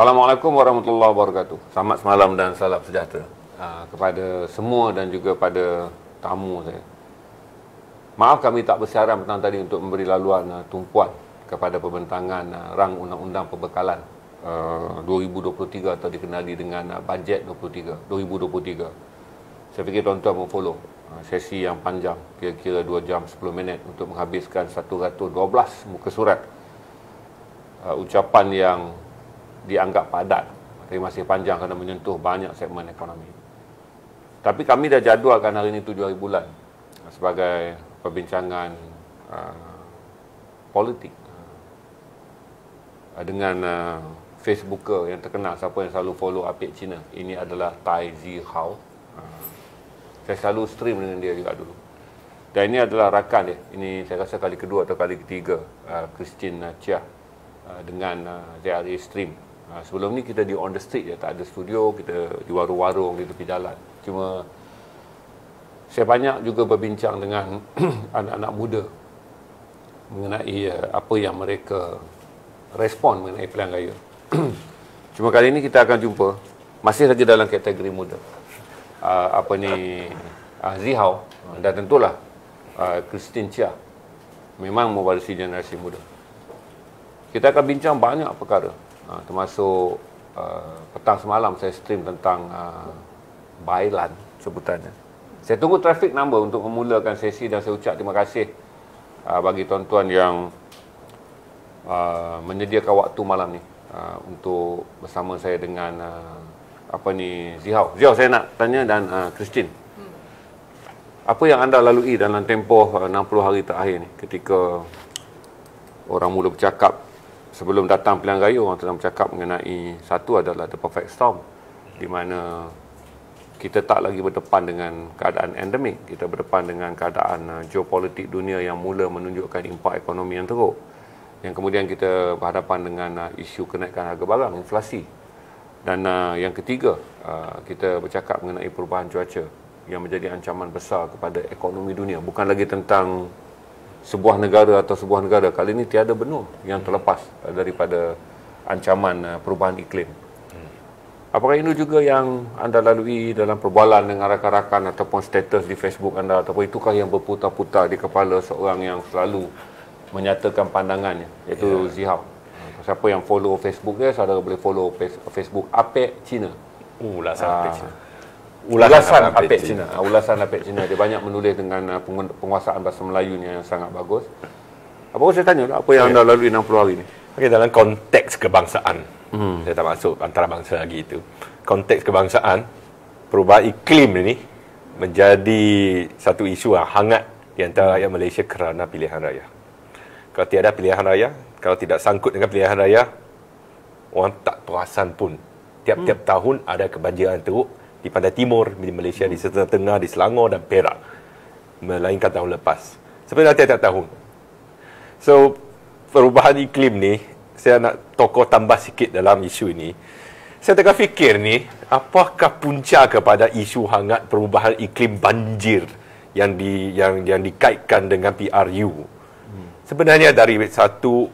Assalamualaikum warahmatullahi wabarakatuh. Selamat semalam dan salam sejahtera kepada semua dan juga pada tamu saya. Maaf kami tak bersiaran petang tadi untuk memberi laluan tumpuan kepada pembentangan rang undang-undang perbekalan 2023 atau dikenali dengan bajet 2023. Saya fikir tuan-tuan memfollow sesi yang panjang, kira-kira 2 jam 10 minit untuk menghabiskan 112 muka surat ucapan yang dianggap padat, tapi masih panjang kerana menyentuh banyak segmen ekonomi. Tapi kami dah jadualkan hari ini 7 hari bulan sebagai perbincangan politik dengan Facebooker yang terkenal, siapa yang selalu follow Apek Cina. Ini adalah Tai Zihao. Saya selalu stream dengan dia juga dulu. Dan ini adalah rakan dia. Ini saya rasa kali kedua atau kali ketiga Christine Chia dengan ZRA stream. Sebelum ni kita di on the street je, tak ada studio, kita di warung-warung di tepi jalan. Cuma saya banyak juga berbincang dengan anak-anak muda mengenai apa yang mereka respon mengenai pilihan raya. Cuma kali ini kita akan jumpa masih lagi dalam kategori muda. Zihao dan tentulah Christine Chia memang mewarisi generasi muda. Kita akan bincang banyak perkara, termasuk petang semalam saya stream tentang Bailan sebutannya. Saya tunggu traffic number untuk memulakan sesi dan saya ucap terima kasih bagi tuan-tuan yang menyediakan waktu malam ni untuk bersama saya dengan Zihao. Zihao, saya nak tanya dan Christine. Apa yang anda lalui dalam tempoh 60 hari terakhir ni ketika orang mula bercakap sebelum datang pilihan raya, orang sedang bercakap mengenai satu adalah the perfect storm, di mana kita tak lagi berdepan dengan keadaan endemik, kita berdepan dengan keadaan geopolitik dunia yang mula menunjukkan impak ekonomi yang teruk. Yang kemudian kita berhadapan dengan isu kenaikan harga barang, inflasi. Dan yang ketiga, kita bercakap mengenai perubahan cuaca yang menjadi ancaman besar kepada ekonomi dunia. Bukan lagi tentang sebuah negara atau sebuah negara. Kali ini tiada benua yang terlepas daripada ancaman perubahan iklim. Apakah ini juga yang anda lalui dalam perbualan dengan rakan-rakan ataupun status di Facebook anda, ataupun itukah yang berputar-putar di kepala seorang yang selalu menyatakan pandangannya, iaitu Zihao? Siapa yang follow Facebook dia, saudara boleh follow Facebook Apek Cina. Ulasan Apek Cina. Ulasan Apek Cina. Dia banyak menulis dengan penguasaan bahasa Melayunya yang sangat bagus. Apa saya tanya, apa yang anda lalui 60 hari ni? Okey, dalam konteks kebangsaan. Saya tak masuk antarabangsa lagi itu. Konteks kebangsaan, perubahan iklim ini menjadi satu isu yang hangat di antara rakyat Malaysia kerana pilihan raya. Kalau tiada pilihan raya, kalau tidak sangkut dengan pilihan raya, orang tak perasan pun. Tiap-tiap tahun ada kebanjiran teruk di Pantai Timur, di Malaysia, di Selatan Tengah, di Selangor dan Perak, melainkan tahun lepas. Sebenarnya tiap-tiap tahun. So, perubahan iklim ni, saya nak tokoh tambah sikit dalam isu ini. Saya tengah fikir ni, apakah punca kepada isu hangat perubahan iklim banjir yang dikaitkan dengan PRU? Sebenarnya dari satu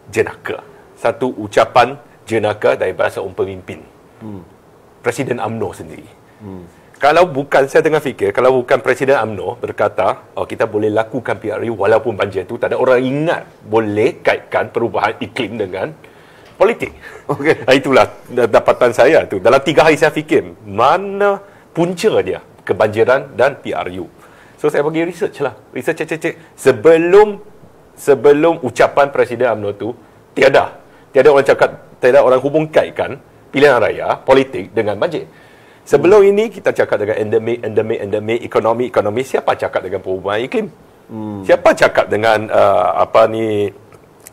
jenaka, satu ucapan jenaka daripada seorang pemimpin, Presiden UMNO sendiri. Kalau bukan, saya tengah fikir, kalau bukan Presiden UMNO berkata, kita boleh lakukan PRU walaupun banjir itu, tak ada orang ingat boleh kaitkan perubahan iklim dengan politik. Okay. Itulah dapatan saya tu. Dalam 3 hari saya fikir, mana punca dia, kebanjiran dan PRU. So saya pergi research lah. Research cek. Sebelum ucapan Presiden UMNO tu, tiada orang cakap, tiada orang hubung kaitkan pilihan raya, politik dengan banjir. Sebelum ini kita cakap dengan endemik, ekonomi. Siapa cakap dengan perubahan iklim? Siapa cakap dengan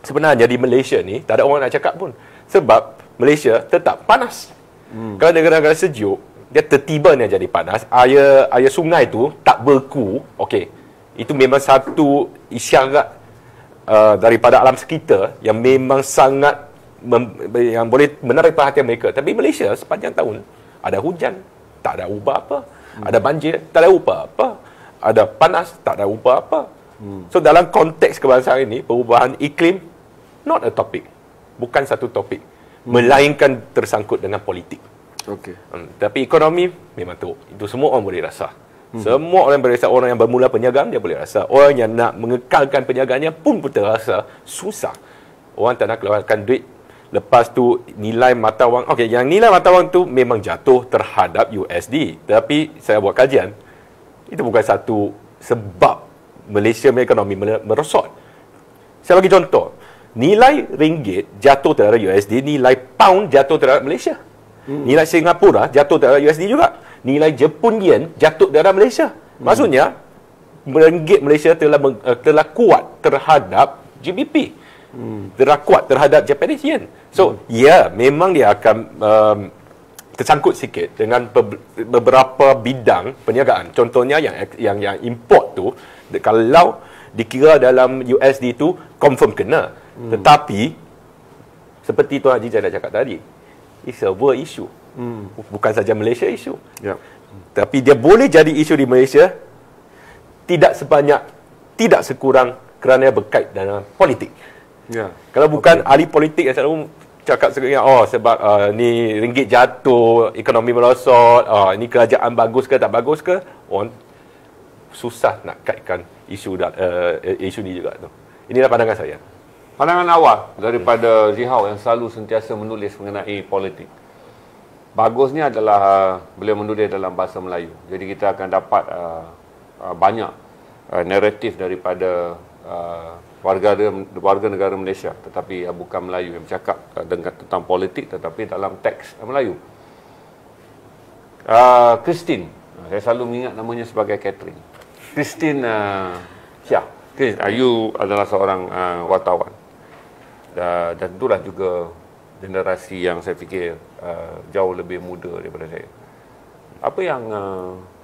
sebenarnya di Malaysia ni tak ada orang nak cakap pun. Sebab Malaysia tetap panas. Kalau negara-negara sejuk, dia tertibanya jadi panas. Air sungai tu tak beku. Okey. Itu memang satu isyarat daripada alam sekitar yang memang sangat yang boleh menarik perhatian mereka. Tapi Malaysia sepanjang tahun ada hujan, tak ada ubah apa. Ada banjir, tak ada ubah apa. Ada panas, tak ada ubah apa. So dalam konteks kebangsaan ini, perubahan iklim not a topic. Bukan satu topik. melainkan tersangkut dengan politik. Okey. Tapi ekonomi memang teruk. Itu semua orang boleh rasa. Semua orang boleh rasa. Orang yang bermula perniagaan dia boleh rasa. Orang yang nak mengekalkan perniagaannya pun terasa susah. Orang tak nak keluarkan duit. Lepas tu nilai mata wang. Okey, yang nilai mata wang tu memang jatuh terhadap USD. Tapi saya buat kajian. Itu bukan satu sebab Malaysia punya ekonomi merosot. Saya bagi contoh. Nilai ringgit jatuh terhadap USD, nilai pound jatuh terhadap Malaysia. Nilai Singapura jatuh terhadap USD juga. Nilai Jepun yen jatuh terhadap Malaysia. Maksudnya ringgit Malaysia telah kuat terhadap GBP. Telah kuat terhadap Japanese yen. So, memang dia akan tersangkut sikit dengan beberapa bidang perniagaan. Contohnya yang import tu, kalau dikira dalam USD tu confirm kena. Tetapi seperti Tuan Haji dah cakap tadi, it's a world issue. Bukan saja Malaysia issue. Tapi dia boleh jadi isu di Malaysia tidak sekurang kerana berkait dengan politik. Kalau bukan ahli politik yang selalu cakap sebab ni ringgit jatuh, ekonomi merosot, ni kerajaan bagus ke tak bagus ke, orang susah nak kaitkan isu ni juga tu. Inilah pandangan saya. Pandangan awal daripada Zihau yang selalu sentiasa menulis mengenai politik. Bagusnya adalah beliau menulis dalam bahasa Melayu. Jadi kita akan dapat banyak naratif daripada warga negara Malaysia tetapi bukan Melayu yang bercakap tentang politik tetapi dalam teks Melayu. Christine, saya selalu mengingat namanya sebagai Catherine. Christine Syah. You adalah seorang wartawan. Dan tentulah juga generasi yang saya fikir jauh lebih muda daripada saya. Apa yang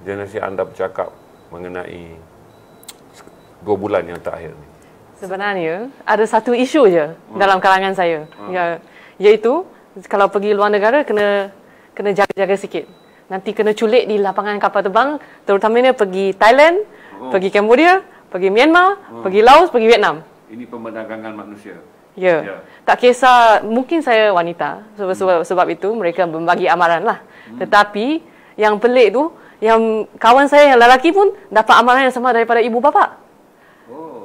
generasi anda bercakap mengenai 2 bulan yang terakhir ni? Sebenarnya ada satu isu je dalam kalangan saya, iaitu kalau pergi luar negara kena jaga-jaga sikit. Nanti kena culik di lapangan kapal terbang, terutamanya pergi Thailand, pergi Cambodia, pergi Myanmar, pergi Laos, pergi Vietnam. Ini pemerdagangan manusia. Tak kisah, mungkin saya wanita, sebab itu mereka membagi amaran lah. Tetapi yang pelik tu, yang kawan saya yang lelaki pun dapat amaran yang sama daripada ibu bapa.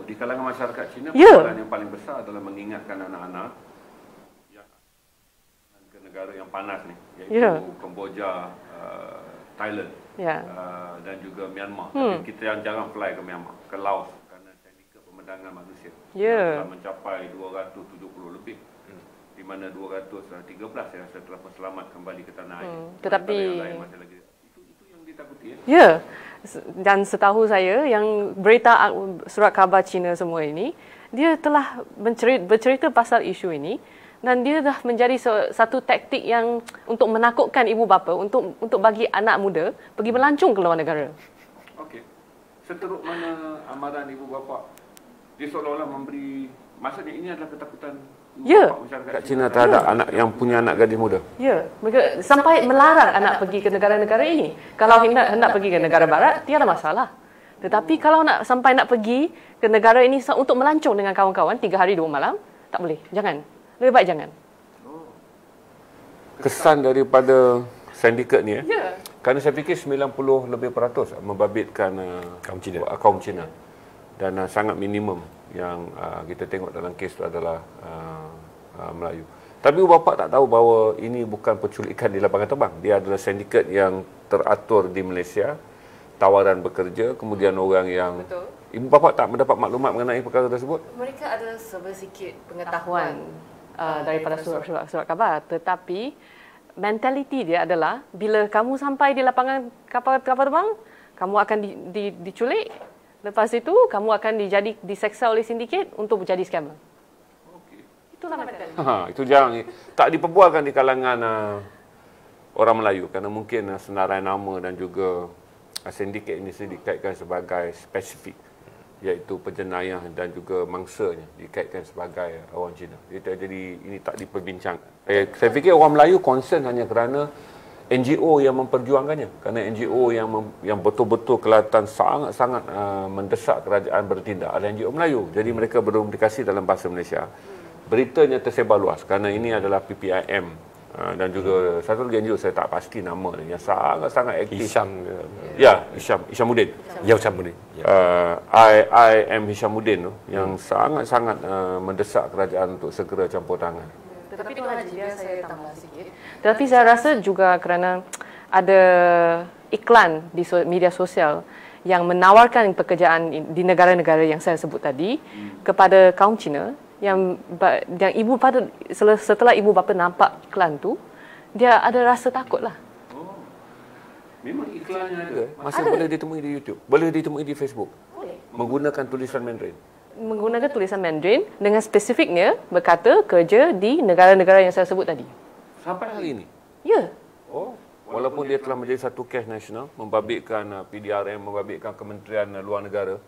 Di kalangan masyarakat Cina, amaran yang paling besar adalah mengingatkan anak-anak yang ke negara yang panas ni, iaitu Kemboja, Thailand dan juga Myanmar. Tapi kita yang jangan fly ke Myanmar, ke Laos kerana sindiket pemerdagangan manusia telah mencapai 270 lebih, di mana 213 saya rasa telah selamat kembali ke tanah air. Tetapi yang lain masih lagi. Itu yang ditakuti. Dan setahu saya yang berita surat khabar Cina semua ini, dia telah bercerita pasal isu ini dan dia dah menjadi satu taktik yang untuk menakutkan ibu bapa untuk bagi anak muda pergi melancong ke luar negara. Okey. Seteruk mana amaran ibu bapa? Dia seolah-olah memberi, maksudnya ini adalah ketakutan masyarakat Cina terhadap anak yang punya anak gadis muda. Mereka sampai melarang anak pergi ke negara-negara ini. Kalau hendak pergi ke negara barat, tiada masalah. Tetapi kalau sampai nak pergi ke negara ini untuk melancong dengan kawan-kawan 3 hari 2 malam, tak boleh. Jangan. Lebih baik jangan. Kesan daripada sindiket ni kerana saya fikir 90% lebih membabitkan kaum Cina. Dan sangat minimum yang kita tengok dalam kes itu adalah Melayu. Tapi bapa tak tahu bahawa ini bukan penculikan di lapangan terbang. Dia adalah sindiket yang teratur di Malaysia, tawaran bekerja, kemudian orang yang... Ibu bapa tak mendapat maklumat mengenai perkara tersebut? Mereka ada sedikit pengetahuan daripada surat khabar. Tetapi mentaliti dia adalah bila kamu sampai di lapangan kapal terbang, kamu akan diculik. Lepas itu, kamu akan diseksa oleh sindiket untuk menjadi scammer. Itulah mentaliti. Itu jarang. Tak diperbualkan di kalangan orang Melayu kerana mungkin senarai nama dan juga sindiket ini dikaitkan sebagai spesifik, iaitu penjenayah dan juga mangsanya dikaitkan sebagai orang Cina. Jadi ini tak diperbincangkan. Saya fikir orang Melayu concern hanya kerana NGO yang memperjuangkannya, kerana NGO yang betul-betul kelihatan sangat-sangat mendesak kerajaan bertindak adalah NGO Melayu. Jadi mereka berimplikasi dalam bahasa Malaysia. beritanya tersebar luas kerana ini adalah PPIM dan juga satu lagi NGO saya tak pasti nama ni yang sangat-sangat aktif. Hishamuddin. Hishamuddin. I am Hishamuddin tu yang sangat-sangat mendesak kerajaan untuk segera campur tangan. Tetapi Tuan Haji, biar saya tambah sikit. Tetapi saya rasa juga kerana ada iklan di media sosial yang menawarkan pekerjaan di negara-negara yang saya sebut tadi kepada kaum Cina yang ibu pada setelah ibu bapa nampak iklan tu, dia ada rasa takut lah. Oh, memang iklannya ada. Masih ada. Boleh ditemui di YouTube, boleh ditemui di Facebook. Boleh. Menggunakan tulisan Mandarin. Menggunakan tulisan Mandarin dengan spesifiknya berkata kerja di negara-negara yang saya sebut tadi. Sampai hari ini? Ya. Oh, walaupun dia telah menjadi satu kes nasional, membabitkan PDRM, membabitkan Kementerian Luar Negara,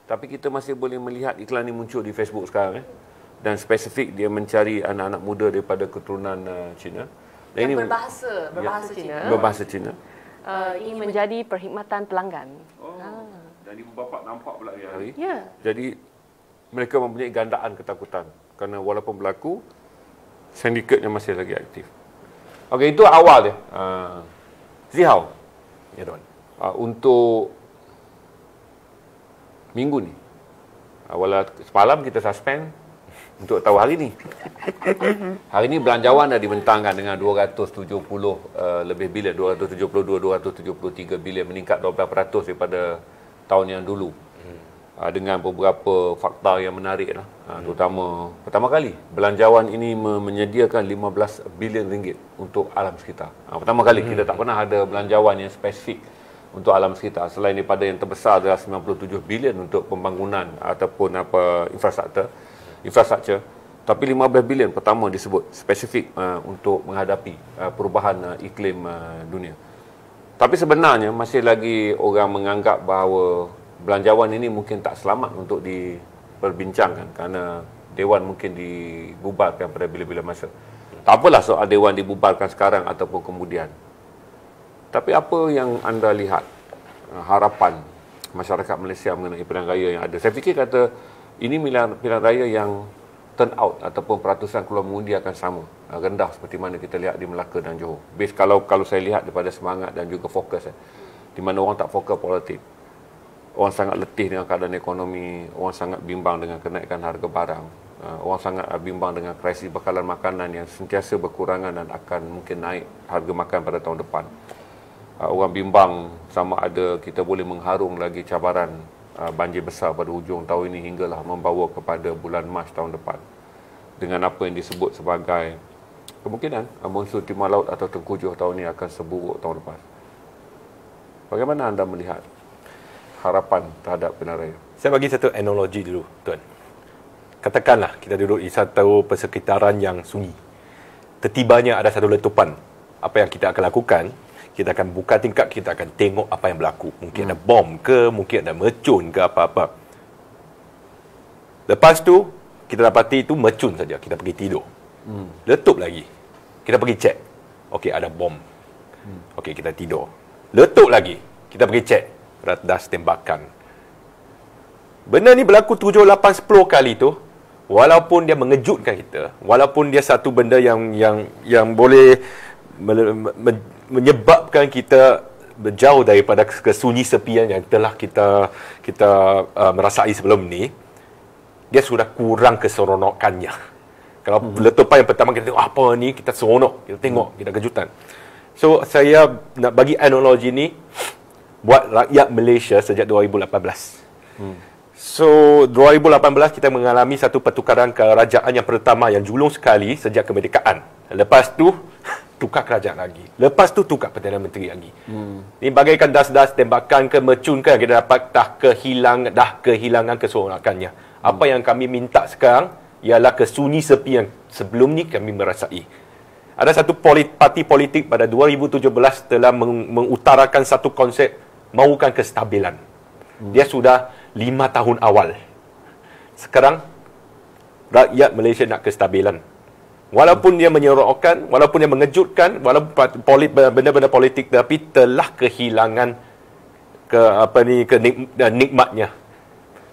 tapi kita masih boleh melihat iklan ini muncul di Facebook sekarang. Dan spesifik dia mencari anak-anak muda daripada keturunan Cina. Dan ini berbahasa Cina. Berbahasa Cina. Ini menjadi perkhidmatan pelanggan. Oh. Dan ibu bapa nampak pula hari. Ya. Jadi mereka mempunyai gandaan ketakutan kerana walaupun berlaku, sindikatnya masih lagi aktif. Okey, itu awal dia. Zihao. Ya, Tuan. Untuk minggu ni. Semalam kita suspend untuk tahu hari ni. Hari ni belanjawan dah dibentangkan dengan 270 lebih bilion, 272-273 bilion, meningkat 12% daripada tahun yang dulu. Dengan beberapa fakta yang menarik lah. Terutama pertama kali belanjawan ini menyediakan 15 bilion ringgit untuk alam sekitar. Pertama kali kita tak pernah ada belanjawan yang spesifik untuk alam sekitar selain daripada yang terbesar adalah 97 bilion untuk pembangunan ataupun infrastruktur, tapi 15 bilion pertama disebut spesifik untuk menghadapi perubahan iklim dunia. Tapi sebenarnya masih lagi orang menganggap bahawa belanjawan ini mungkin tak selamat untuk diperbincangkan kerana Dewan mungkin dibubarkan pada bila-bila masa. Tak apalah soal Dewan dibubarkan sekarang ataupun kemudian. Tapi apa yang anda lihat harapan masyarakat Malaysia mengenai pilihan raya yang ada? Saya fikir kata ini pilihan raya yang turn out ataupun peratusan keluar mengundi akan sama, rendah seperti mana kita lihat di Melaka dan Johor. Base kalau saya lihat daripada semangat dan juga fokus di mana orang tak fokus politik. Orang sangat letih dengan keadaan ekonomi, orang sangat bimbang dengan kenaikan harga barang, orang sangat bimbang dengan krisis bekalan makanan yang sentiasa berkurangan dan akan mungkin naik harga makan pada tahun depan. Orang bimbang sama ada kita boleh mengharung lagi cabaran banjir besar pada hujung tahun ini hinggalah membawa kepada bulan Mac tahun depan dengan apa yang disebut sebagai kemungkinan monsun timur laut atau tengkujuh tahun ini akan seburuk tahun lepas. Bagaimana anda melihat harapan terhadap pilihan raya? Saya bagi satu analogi dulu, Tuan. Katakanlah kita duduk di satu persekitaran yang sunyi. Tertibanya ada satu letupan. Apa yang kita akan lakukan? Kita akan buka tingkap, kita akan tengok apa yang berlaku. Mungkin ada bom ke, mungkin ada mercun ke apa-apa. Lepas tu, kita dapati itu mercun saja. Kita pergi tidur. Letup lagi. Kita pergi cek. Okey, ada bom. Okey, kita tidur. Letup lagi. Kita pergi cek. Radas tembakan. Benda ni berlaku 7, 8, 10 kali tu, walaupun dia mengejutkan kita, walaupun dia satu benda yang boleh menyebabkan kita berjauh daripada kesunyi sepian yang telah kita merasai sebelum ni, dia sudah kurang keseronokannya. Kalau letupan yang pertama kita tengok apa ni, kita seronok, kita tengok, kita kejutan. So saya nak bagi analogi ni buat rakyat Malaysia sejak 2018. So 2018 kita mengalami satu pertukaran kerajaan yang pertama yang julung sekali sejak kemerdekaan. Lepas tu tukar kerajaan lagi. Lepas tu tukar Perdana Menteri lagi. Ini bagaikan das-das tembakan ke mercun ke, kita dapat kehilangan keseronokannya. Apa yang kami minta sekarang ialah kesunyi sepi yang sebelum ni kami merasai. Ada satu parti politik pada 2017 telah mengutarakan satu konsep mahukan kestabilan. Dia sudah 5 tahun awal. Sekarang rakyat Malaysia nak kestabilan. Walaupun dia menyeronokkan, walaupun dia mengejutkan, walaupun benda-benda politik, tapi telah kehilangan nikmatnya.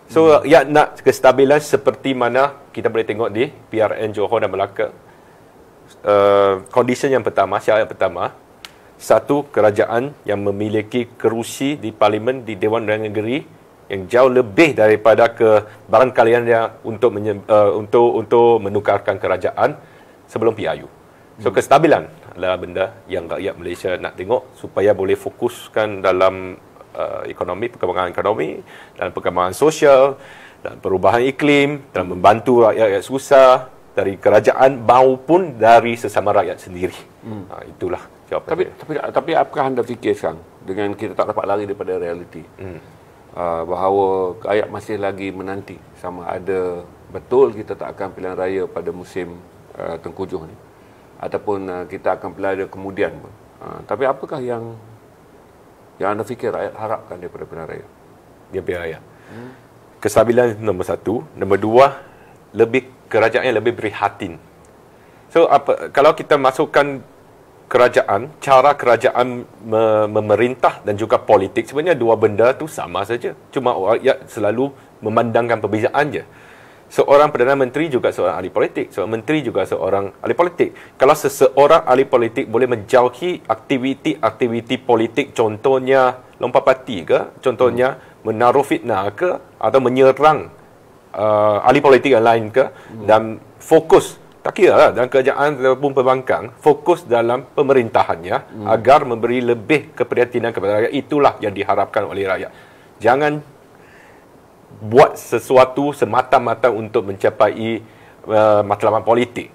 So, nak kestabilan seperti mana kita boleh tengok di PRN Johor dan Melaka. Condition yang pertama, syarat yang pertama, satu kerajaan yang memiliki kerusi di Parlimen, di Dewan Undangan Negeri yang jauh lebih daripada kebarangkalian yang untuk menukarkan kerajaan sebelum PRU. So kestabilan adalah benda yang rakyat Malaysia nak tengok supaya boleh fokuskan dalam perkembangan ekonomi dan perkembangan sosial dan perubahan iklim dan membantu rakyat susah dari kerajaan maupun dari sesama rakyat sendiri. Itulah jawapan saya. Tapi apakah anda fikir sekarang dengan kita tak dapat lari daripada realiti bahawa rakyat masih lagi menanti sama ada betul kita tak akan pilihan raya pada musim tengkujuh ni ataupun kita akan pilihan raya kemudian pun. Tapi apakah yang anda fikir rakyat harapkan daripada pilihan raya? Dia pilihan raya. Kestabilan nombor satu. Nombor dua, kerajaan yang lebih prihatin. So kalau kita masukkan kerajaan, cara kerajaan memerintah dan juga politik, sebenarnya dua benda tu sama saja. Cuma rakyat selalu memandangkan perbezaan je. Seorang Perdana Menteri juga seorang ahli politik, seorang menteri juga seorang ahli politik. Kalau seseorang ahli politik boleh menjauhi aktiviti politik, contohnya lompat parti ke, contohnya menaruh fitnah ke, atau menyerang ahli politik yang lain ke, dan fokus, tak kira lah, dalam kerajaan ataupun pembangkang, fokus dalam pemerintahannya agar memberi lebih keprihatinan kepada rakyat. Itulah yang diharapkan oleh rakyat. Jangan buat sesuatu semata-mata untuk mencapai matlamat politik,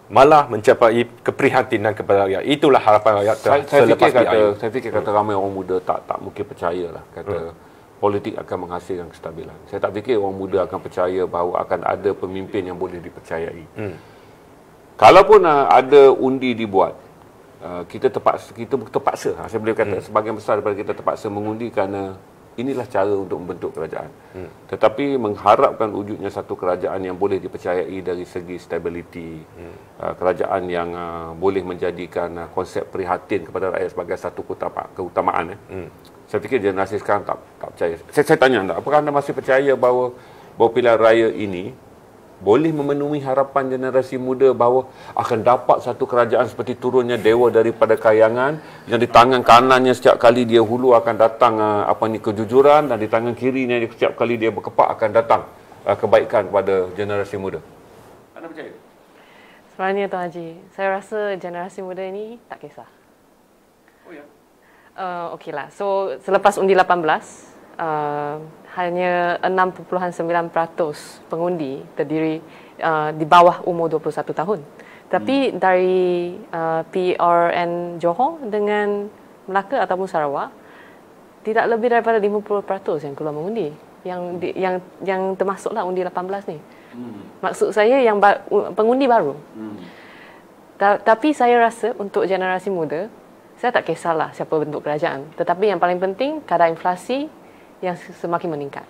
malah mencapai keprihatinan kepada rakyat. Itulah harapan rakyat selepas PRU. Saya fikir kata ramai orang muda tak mungkin percayalah kata politik akan menghasilkan kestabilan. Saya tak fikir orang muda akan percaya bahawa akan ada pemimpin yang boleh dipercayai. Kalaupun ada undi dibuat, kita terpaksa, saya boleh kata sebahagian besar daripada kita terpaksa mengundi kerana inilah cara untuk membentuk kerajaan. Tetapi mengharapkan wujudnya satu kerajaan yang boleh dipercayai dari segi stability, kerajaan yang boleh menjadikan konsep prihatin kepada rakyat sebagai satu keutamaan. Saya fikir generasi sekarang tak percaya. Saya tanya anda, apakah anda masih percaya bahawa pilihan raya ini boleh memenuhi harapan generasi muda bahawa akan dapat satu kerajaan seperti turunnya dewa daripada kayangan, yang di tangan kanannya setiap kali dia hulu akan datang kejujuran, dan di tangan kirinya setiap kali dia berkepak akan datang kebaikan kepada generasi muda? Anda percaya? Sebenarnya Tuan Haji, saya rasa generasi muda ini tak kisah. Oh ya. Okeylah. So selepas undi 18, hanya 6.9% pengundi terdiri di bawah umur 21 tahun. Tapi dari PRN Johor dengan Melaka ataupun Sarawak, tidak lebih daripada 50% yang keluar mengundi. Yang termasuklah undi 18 ni. Maksud saya yang pengundi baru. Tapi saya rasa untuk generasi muda, saya tak kisahlah siapa bentuk kerajaan. Tetapi yang paling penting, kadar inflasi yang semakin meningkat.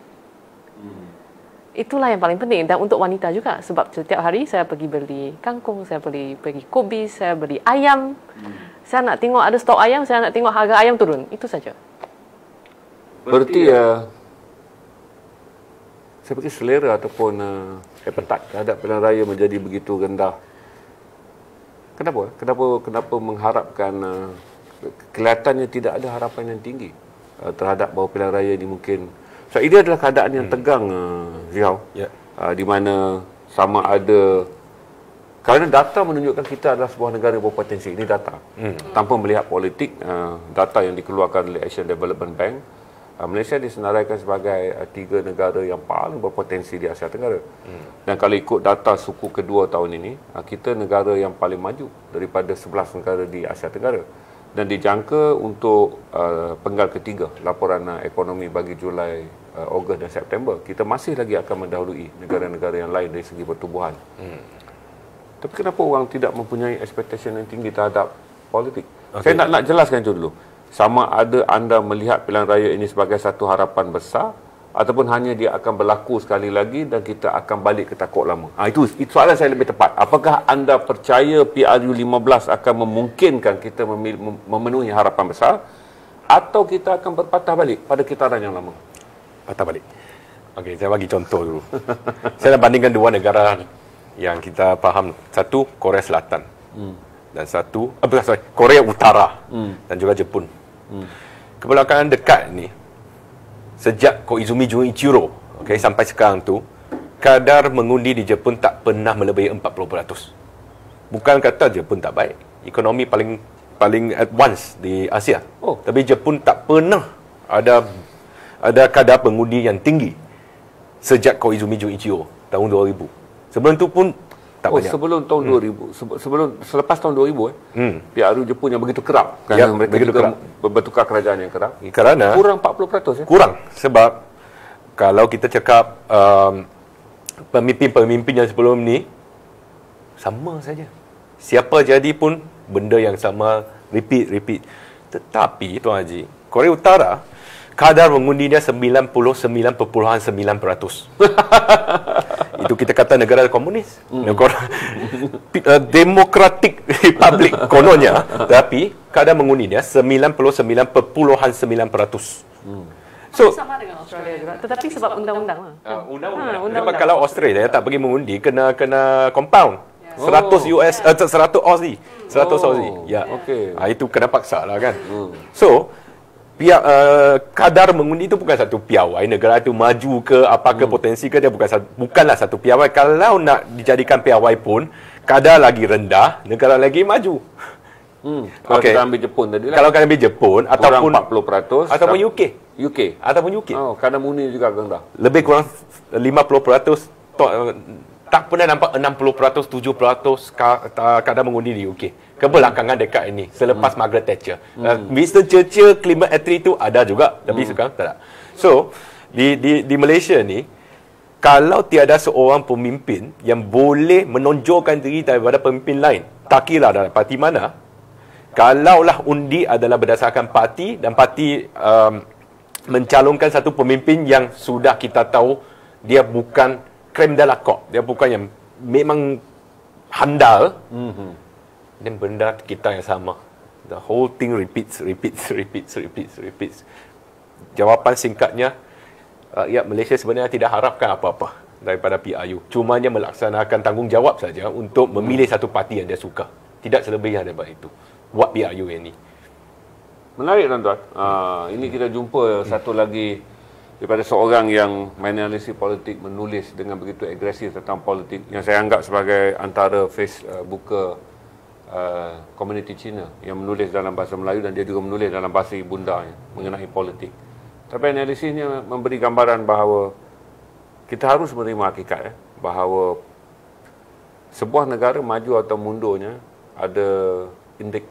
Itulah yang paling penting. Dan untuk wanita juga. Sebab setiap hari saya pergi beli kangkung, saya pergi kubis, saya beli ayam. Saya nak tengok ada stok ayam, saya nak tengok harga ayam turun. Itu saja. Berarti saya fikir selera ataupun appetite terhadap pilihan raya menjadi begitu rendah. Kenapa mengharapkan kelihatannya tidak ada harapan yang tinggi terhadap bahawa pilihan raya ini mungkin. So ini adalah keadaan yang tegang, Ziau, di mana sama ada, kerana data menunjukkan kita adalah sebuah negara berpotensi. Ini data. Tanpa melihat politik, data yang dikeluarkan oleh Asian Development Bank, Malaysia disenaraikan sebagai 3 negara yang paling berpotensi di Asia Tenggara. Dan kalau ikut data suku kedua tahun ini, kita negara yang paling maju daripada 11 negara di Asia Tenggara. Dan dijangka untuk penggal ketiga laporan ekonomi bagi Julai, Ogos dan September, kita masih lagi akan mendahului negara-negara yang lain dari segi pertumbuhan. Tapi kenapa orang tidak mempunyai expectation yang tinggi terhadap politik? Saya nak jelaskan itu dulu. Sama ada anda melihat pilihan raya ini sebagai satu harapan besar, ataupun hanya dia akan berlaku sekali lagi dan kita akan balik ke takut lama. Itu soalan saya lebih tepat. Apakah anda percaya PRU 15 akan memungkinkan kita memenuhi harapan besar, atau kita akan berpatah balik pada kitaran yang lama? Patah balik. Okey, saya bagi contoh dulu. Saya nak bandingkan dua negara yang kita faham. Satu, Korea Selatan. Dan satu, Korea Utara. Dan juga Jepun. Kebelakangan dekat ni, sejak Koizumi Junichiro, sampai sekarang tu, kadar mengundi di Jepun tak pernah melebihi 40%. Bukan kata Jepun tak baik. Ekonomi paling advance di Asia. Tapi Jepun tak pernah ada kadar pengundi yang tinggi sejak Koizumi Junichiro tahun 2000. Sebelum tu pun tak banyak. Sebelum tahun 2000, selepas tahun 2000 PRU Jepun yang begitu kerap kerana mereka juga bertukar kerajaan yang kerap. Kerana kurang 40% ya. Kurang sebab kalau kita cakap pemimpin-pemimpin yang sebelum ni sama saja. Siapa jadi pun benda yang sama, repeat. Tetapi Tuan Haji, Korea Utara kadar mengundi dia 99.9%. Itu kita kata negara komunis. Democratic Republic kononnya, tapi kadar mengundi dia 99.9%. So sama dengan Australia juga, tetapi sebab undang-undang lah. Undang-undang. Sebab kalau Australia tak pergi mengundi kena compound. 100 US 100 Aussie. 100 Aussie. Ya. Okey. Itu kena paksa lah kan. So kadar mengundi itu bukan satu piawai negara itu maju ke apakah potensi ke, dia bukanlah satu piawai. Kalau nak dijadikan piawai pun kadar lagi rendah, negara lagi maju. Kalau kita ambil Jepun tadi lah. Kalau kita ambil Jepun ataupun 40% ataupun UK. Ataupun UK. Kadar mengundi juga rendah. Lebih kurang 50%. Tak pernah nampak 60%, 70% kadar mengundi di UK. Kebelakangan dekat ini, selepas Margaret Thatcher. Winston Churchill, climate attitude itu ada juga, tapi sekarang tak ada. So, di Malaysia ni, kalau tiada seorang pemimpin yang boleh menonjolkan diri daripada pemimpin lain, tak kira dalam parti mana, kalaulah undi adalah berdasarkan parti dan parti mencalonkan satu pemimpin yang sudah kita tahu dia bukan krem de la crop, dia bukan yang memang handal, dan benda kita yang sama. The whole thing repeats. Jawapan singkatnya, rakyat Malaysia sebenarnya tidak harapkan apa-apa daripada PRU. Cumanya melaksanakan tanggungjawab saja untuk memilih satu parti yang dia suka. Tidak selebihnya daripada itu. Buat PRU ini. Menarik tuan-tuan. Ini kita jumpa satu lagi daripada seorang yang menganalisis politik, menulis dengan begitu agresif tentang politik, yang saya anggap sebagai antara face buka komuniti Cina yang menulis dalam bahasa Melayu, dan dia juga menulis dalam bahasa ibundanya mengenai politik. Tapi analisisnya memberi gambaran bahawa kita harus menerima hakikat bahawa sebuah negara maju atau mundurnya ada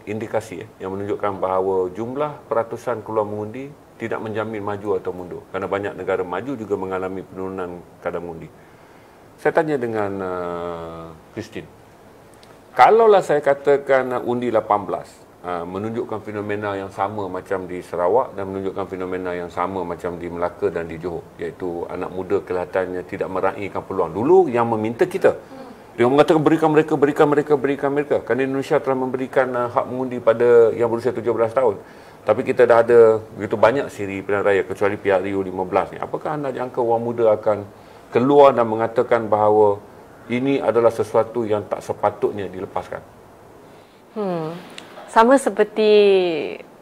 indikasi yang menunjukkan bahawa jumlah peratusan keluar mengundi tidak menjamin maju atau mundur. Kerana banyak negara maju juga mengalami penurunan kadar mengundi. Saya tanya dengan Christine. Kalaulah saya katakan undi 18 menunjukkan fenomena yang sama macam di Sarawak dan menunjukkan fenomena yang sama macam di Melaka dan di Johor, iaitu anak muda kelihatannya tidak meraihkan peluang. Dulu yang meminta kita, dia mengatakan berikan mereka. Kerana Indonesia telah memberikan hak mengundi pada yang berusia 17 tahun. Tapi kita dah ada begitu banyak siri pilihan raya kecuali PRU 15 ni. Apakah anda jangka orang muda akan keluar dan mengatakan bahawa ini adalah sesuatu yang tak sepatutnya dilepaskan? Sama seperti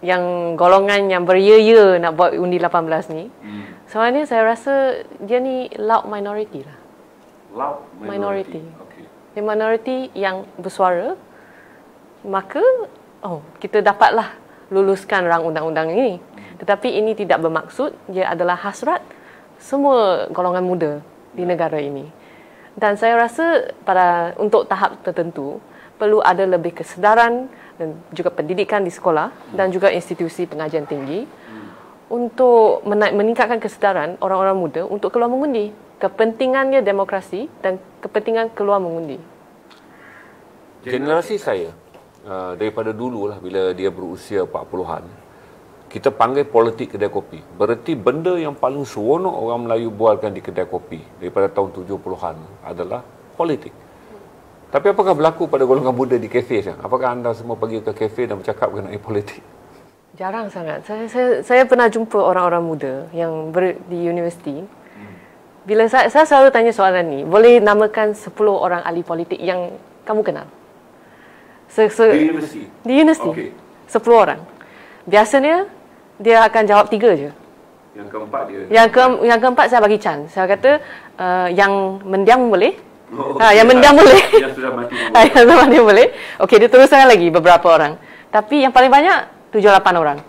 yang golongan yang beria-ia nak buat undi 18 ni. Sebenarnya saya rasa dia ni loud minority lah. Loud Minority. Okay. Dia minority yang bersuara, maka kita dapatlah luluskan rang undang-undang ini. Tetapi ini tidak bermaksud dia adalah hasrat semua golongan muda di negara ini. Dan saya rasa untuk tahap tertentu perlu ada lebih kesedaran dan juga pendidikan di sekolah dan juga institusi pengajian tinggi untuk meningkatkan kesedaran orang-orang muda untuk keluar mengundi. Kepentingannya demokrasi dan kepentingan keluar mengundi. Generasi saya daripada dululah bila dia berusia 40-an, kita panggil politik kedai kopi. Berarti benda yang paling seronok orang Melayu bualkan di kedai kopi daripada tahun 70-an adalah politik. Tapi apakah berlaku pada golongan muda di kafe sekarang? Apakah anda semua pergi ke kafe dan bercakap mengenai politik? Jarang sangat. Saya pernah jumpa orang-orang muda yang di universiti. Bila saya selalu tanya soalan ni, boleh namakan 10 orang ahli politik yang kamu kenal? Di universiti? Di universiti. Okey. 10 orang. Biasanya, dia akan jawab 3 je. Yang keempat dia. Yang keempat saya bagi chance. Saya kata, yang mendiam boleh. Oh, Yang mendiam boleh. Yang sudah mati. Yang sudah mati boleh. Okey, dia teruskan lagi beberapa orang. Tapi yang paling banyak, 7-8 orang.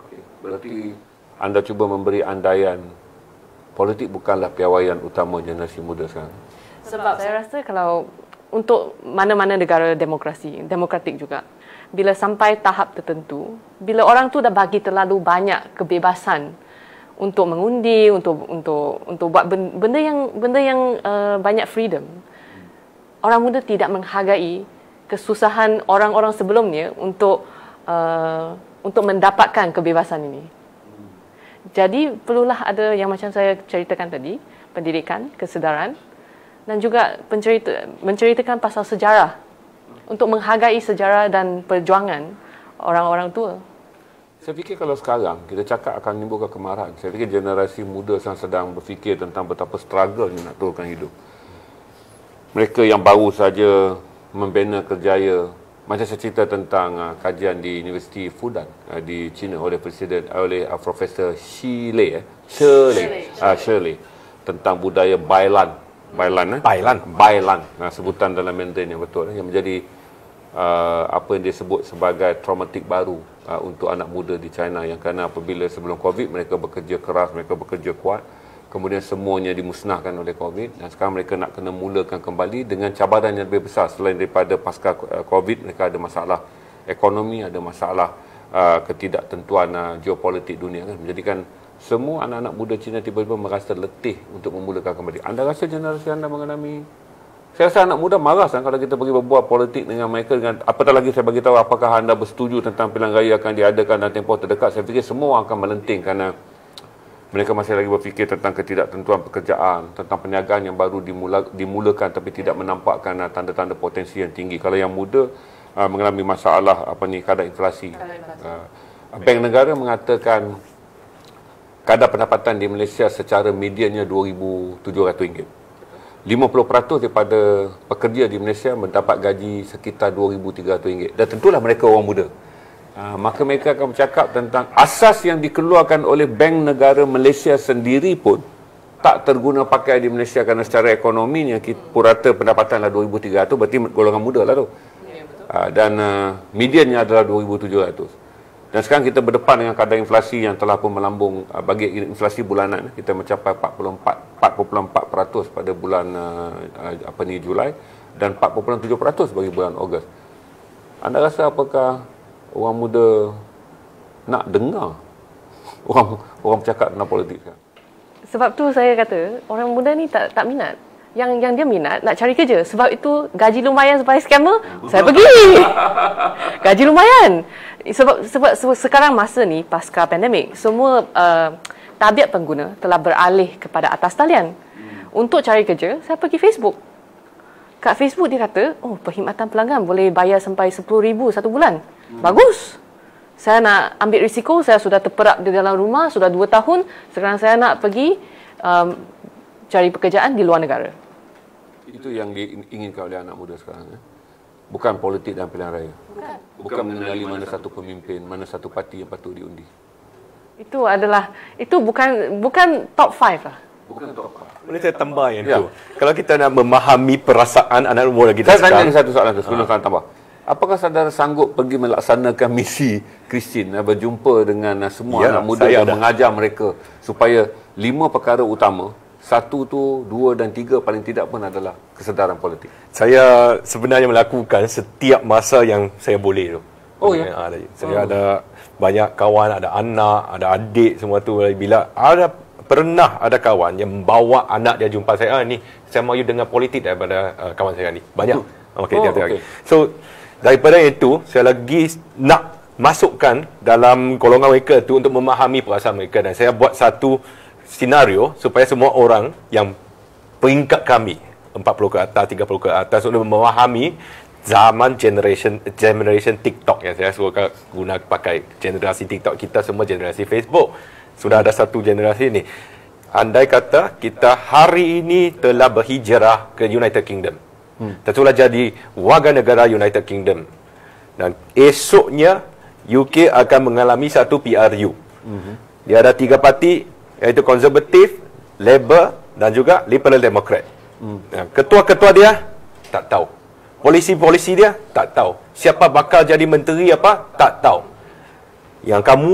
Okay. Berarti anda cuba memberi andaian politik bukanlah piawaian utama generasi muda sekarang. Sebab saya rasa kalau untuk mana-mana negara demokratik juga, bila sampai tahap tertentu, bila orang tu dah bagi terlalu banyak kebebasan untuk mengundi, untuk buat benda yang banyak freedom, orang muda tidak menghargai kesusahan orang-orang sebelumnya untuk mendapatkan kebebasan ini. Jadi perlulah ada yang macam saya ceritakan tadi, pendidikan, kesedaran dan juga menceritakan pasal sejarah untuk menghargai sejarah dan perjuangan orang-orang tua. Saya fikir kalau sekarang kita cakap akan menimbulkan kemarahan. Saya fikir generasi muda sedang berfikir tentang betapa struggle-nya nak turunkan hidup. Mereka yang baru saja membina kerjaya, macam saya cerita tentang kajian di Universiti Fudan di China oleh Profesor Shirley tentang budaya Bailan. Sebutan dalam Mandarin yang betul yang menjadi apa yang disebut sebagai traumatik baru untuk anak muda di China, yang kerana apabila sebelum Covid mereka bekerja keras, mereka bekerja kuat, kemudian semuanya dimusnahkan oleh Covid dan sekarang mereka nak kena mulakan kembali dengan cabaran yang lebih besar. Selain daripada pasca Covid, mereka ada masalah ekonomi, ada masalah ketidaktentuan geopolitik dunia kan, menjadikan semua anak-anak muda Cina tiba-tiba merasa letih untuk memulakan kembali. Anda rasa generasi anda mengalami? Saya rasa anak muda marah kalau kita pergi berbuat politik dengan mereka, dengan apatah lagi saya bagi tahu apakah anda bersetuju tentang pilihan raya akan diadakan dalam tempoh terdekat. Saya fikir semua akan melenting kerana mereka masih lagi berfikir tentang ketidaktentuan pekerjaan, tentang perniagaan yang baru dimulakan tapi tidak menampakkan tanda-tanda potensi yang tinggi. Kalau yang muda mengalami masalah kadar inflasi. Bank Negara mengatakan kadar pendapatan di Malaysia secara mediannya RM2,700. 50% daripada pekerja di Malaysia mendapat gaji sekitar RM2,300. Dan tentulah mereka orang muda. Maka mereka akan bercakap tentang asas yang dikeluarkan oleh Bank Negara Malaysia sendiri pun tak terguna pakai di Malaysia kerana secara ekonominya purata pendapatanlah RM2,300, berarti golongan muda lah tu. Dan mediannya adalah RM2,700. Dan sekarang kita berdepan dengan kadar inflasi yang telah pun melambung. Bagi inflasi bulanan kita mencapai 4.4% pada bulan Julai dan 4.7% bagi bulan Ogos. Anda rasa apakah orang muda nak dengar orang bercakap tentang politik sekarang? Sebab tu saya kata orang muda ni tak minat. Yang dia minat nak cari kerja. Sebab itu gaji lumayan supaya scammer, saya pergi. Gaji lumayan. Sebab sekarang masa ni pasca pandemik, semua tabiat pengguna telah beralih kepada atas talian. Untuk cari kerja, saya pergi Facebook. Kat Facebook dia kata, perkhidmatan pelanggan boleh bayar sampai RM10,000 satu bulan. Bagus. Saya nak ambil risiko, saya sudah terperap di dalam rumah sudah 2 tahun. Sekarang saya nak pergi cari pekerjaan di luar negara. Itu yang diinginkan oleh anak muda sekarang. Bukan politik dan pilihan raya. Bukan mengenali mana satu pemimpin, mana satu parti yang patut diundi. Itu bukan top 5 lah. Bukan top 5. Boleh saya tambah yang tu? Kalau kita nak memahami perasaan anak muda kita saya sekarang. Saya tanya satu soalan tu sebelum saya tambah. Apakah saudara sanggup pergi melaksanakan misi Christine, berjumpa dengan semua anak muda dan mengajar mereka supaya 5 perkara utama, 1 tu, 2 dan 3 paling tidak pun adalah kesedaran politik? Saya sebenarnya melakukan setiap masa yang saya boleh tu. Oh ya? Saya ada banyak kawan, ada anak, ada adik, semua tu. Bila pernah ada kawan yang membawa anak dia jumpa saya, ni saya mahu dengar politik daripada kawan saya ni. Banyak. Okay. So daripada itu, saya lagi nak masukkan dalam golongan mereka tu untuk memahami perasaan mereka, dan saya buat satu senario supaya semua orang yang peringkat kami 40 ke atas, 30 ke atas untuk memahami zaman generation TikTok yang saya suka guna pakai. Generasi TikTok kita semua generasi Facebook. Sudah ada satu generasi ni. andai kata kita hari ini telah berhijrah ke United Kingdom, telah jadi warga negara United Kingdom, dan esoknya UK akan mengalami satu PRU. Dia ada 3 parti, iaitu Konservatif, Labour dan juga Liberal Democrat. Ketua-ketua dia tak tahu, polisi-polisi dia tak tahu, siapa bakal jadi menteri apa tak tahu. Yang kamu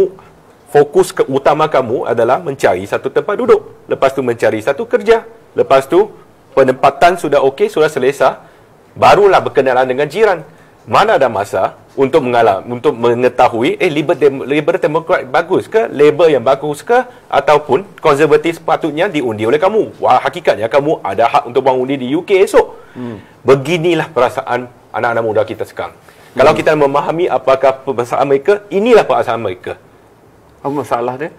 fokus utama kamu adalah mencari satu tempat duduk, lepas tu mencari satu kerja, lepas tu penempatan sudah okey, sudah selesa, barulah berkenalan dengan jiran. Mana ada masa untuk untuk mengetahui Liberal Democrat bagus ke, Labour yang bagus ke, ataupun Konservatif sepatutnya diundi oleh kamu. Wah, hakikatnya kamu ada hak untuk mengundi di UK esok. Beginilah perasaan anak-anak muda kita sekarang. Kalau kita memahami apakah perasaan mereka, inilah perasaan mereka. Apa masalah dia?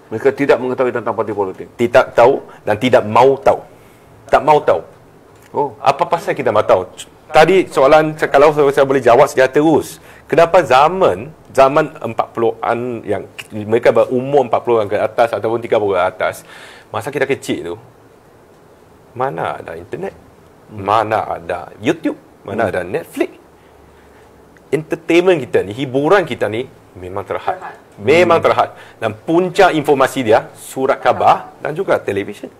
Mereka tidak mengetahui tentang parti politik. Tidak tahu dan tidak mau tahu. Tak mau tahu. Oh. Apa pasal kita mau tahu? Tadi soalan, kalau saya boleh jawab secara terus. Kenapa zaman 40-an yang mereka berumur 40-an ke atas ataupun 30 ke atas, masa kita kecil tu, mana ada internet? Mana ada YouTube? Mana ada Netflix? Entertainment kita ni, hiburan kita ni memang terhad. Memang terhad. Dan punca informasi dia surat khabar dan juga televisyen.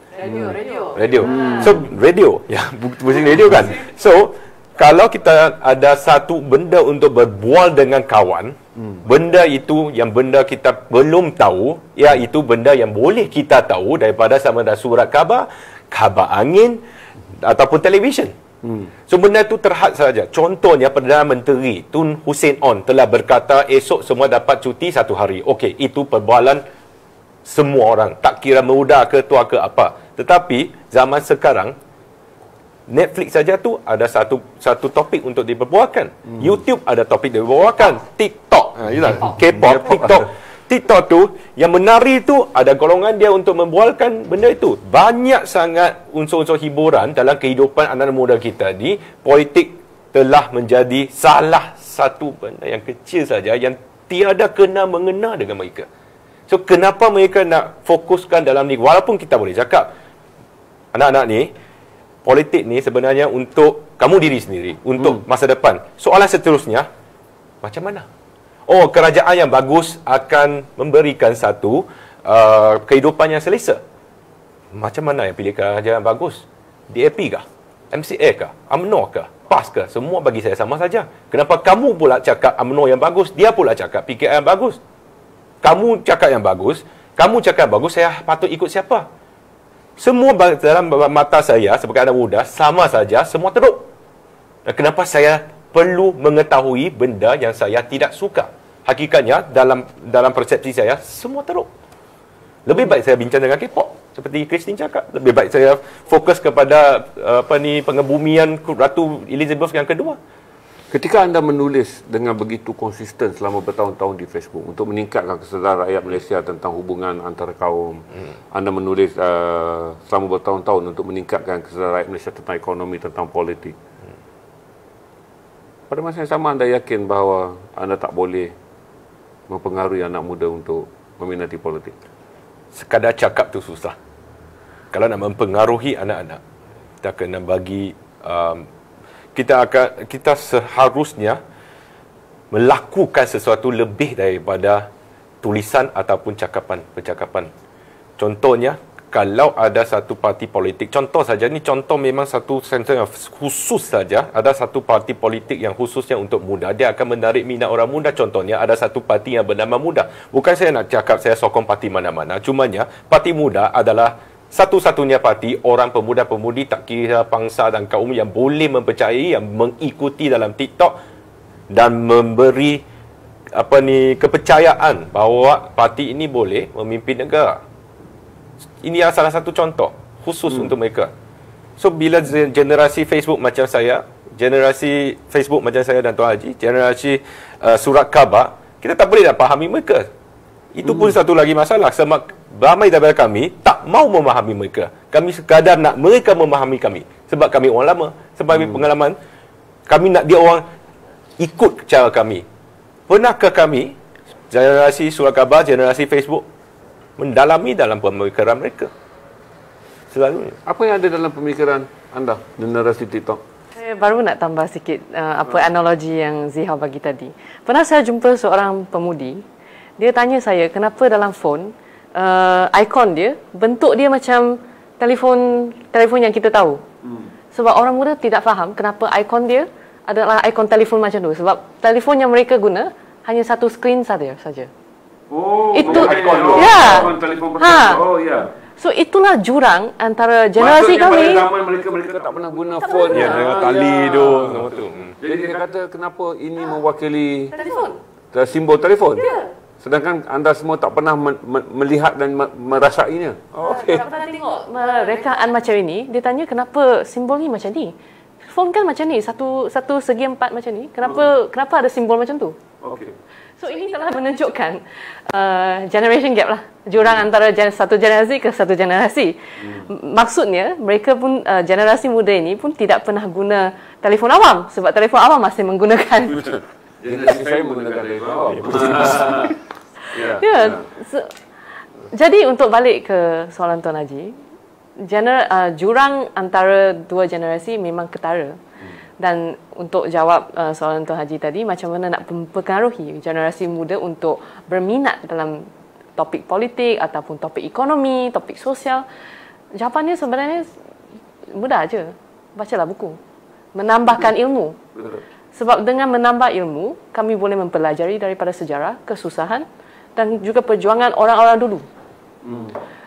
Radio. So radio, ya, pusing radio kan. So kalau kita ada satu benda untuk berbual dengan kawan, benda itu yang benda kita belum tahu, iaitu benda yang boleh kita tahu daripada sama ada surat khabar, khabar angin ataupun televisyen. So benda itu terhad saja. Contohnya Perdana Menteri Tun Hussein On telah berkata esok semua dapat cuti 1 hari. Okey, itu perbualan semua orang, tak kira muda ke tua ke apa. Tetapi zaman sekarang Netflix saja tu ada satu topik untuk diperbualkan. YouTube ada topik diperbualkan. TikTok, K-pop, TikTok tu yang menari tu ada golongan dia untuk membualkan benda itu. Banyak sangat unsur-unsur hiburan dalam kehidupan anak muda kita ni. Politik telah menjadi salah satu benda yang kecil saja yang tiada kena-mengena dengan mereka. So kenapa mereka nak fokuskan dalam ni? Walaupun kita boleh cakap anak-anak ni, politik ni sebenarnya untuk kamu diri sendiri, untuk masa depan. Soalan seterusnya, macam mana? Oh, kerajaan yang bagus akan memberikan satu kehidupan yang selesa. Macam mana yang pilih kerajaan yang bagus? DAP kah? MCA kah? UMNO kah? PAS kah? Semua bagi saya sama saja. Kenapa kamu pula cakap UMNO yang bagus, dia pula cakap PKR yang bagus? Kamu cakap yang bagus, saya patut ikut siapa? Semua dalam mata saya sebagai anak muda sama saja, semua teruk. Dan kenapa saya perlu mengetahui benda yang saya tidak suka? Hakikatnya dalam persepsi saya semua teruk. Lebih baik saya bincang dengan K-pop seperti Christine cakap. Lebih baik saya fokus kepada pengebumian Ratu Elizabeth yang kedua. Ketika anda menulis dengan begitu konsisten selama bertahun-tahun di Facebook untuk meningkatkan kesedaran rakyat Malaysia tentang hubungan antara kaum, anda menulis selama bertahun-tahun untuk meningkatkan kesedaran rakyat Malaysia tentang ekonomi, tentang politik. Pada masa yang sama anda yakin bahawa anda tak boleh mempengaruhi anak muda untuk meminati politik? Sekadar cakap tu susah. Kalau nak mempengaruhi anak-anak, kita kena bagi kita seharusnya melakukan sesuatu lebih daripada tulisan ataupun percakapan. Contohnya, kalau ada satu parti politik, contoh saja, ni contoh memang satu sense yang khusus saja, ada satu parti politik yang khususnya untuk muda, dia akan menarik minat orang muda. Contohnya, ada satu parti yang bernama Muda. Bukan saya nak cakap saya sokong parti mana-mana, cumanya parti Muda adalah satu-satunya parti orang pemuda-pemudi tak kira bangsa dan kaum yang boleh mempercayai, yang mengikuti dalam TikTok dan memberi kepercayaan bahawa parti ini boleh memimpin negara. Ini salah satu contoh khusus untuk mereka. So bila generasi Facebook macam saya, dan Tuan Haji, generasi surat khabar, kita tak boleh nak fahami mereka. Itu pun satu lagi masalah. Ramai daripada kami tak mau memahami mereka. Kami sekadar nak mereka memahami kami. Sebab kami orang lama, sebab pengalaman, kami nak dia orang ikut cara kami. Pernahkah kami, generasi surat khabar, generasi Facebook, mendalami dalam pemikiran mereka? Selalunya. Apa yang ada dalam pemikiran anda generasi TikTok? Saya baru nak tambah sikit apa analogi yang Zihao bagi tadi. Pernah saya jumpa seorang pemudi, dia tanya saya kenapa dalam phone ikon dia, bentuk dia macam telefon yang kita tahu. Sebab orang muda tidak faham kenapa ikon dia adalah ikon telefon macam tu. Sebab telefon yang mereka guna hanya satu skrin saja. Oh, itu ikon ya. Telefon Ha. Oh ya. So itulah jurang antara generasi Maksudnya kami. pada zaman mereka tak pernah guna phone. Ya, dengan tali tu. Semua tu. Jadi dia kata kenapa ini mewakili Telefon. simbol telefon. Sedangkan anda semua tak pernah melihat dan merasainya. Oh, okey. Tak pernah tengok rekaan macam ini. Dia tanya kenapa simbol ni macam ni. Phone kan macam ni, satu segi empat macam ni. Kenapa ada simbol macam tu? Okey. So ini telah menunjukkan generation gap lah. Jurang antara satu generasi ke satu generasi. Maksudnya mereka pun generasi muda ini pun tidak pernah guna telefon awam. Sebab telefon awam masih menggunakan. Generasi saya menggunakan telefon awam. Jadi untuk balik ke soalan Tuan Haji, jurang antara dua generasi memang ketara. Dan untuk jawab soalan Tuan Haji tadi, macam mana nak mempengaruhi generasi muda untuk berminat dalam topik politik ataupun topik ekonomi, topik sosial, jawapannya sebenarnya mudah aja. Bacalah buku. Menambahkan ilmu. Sebab dengan menambah ilmu, kami boleh mempelajari daripada sejarah, kesusahan dan juga perjuangan orang-orang dulu.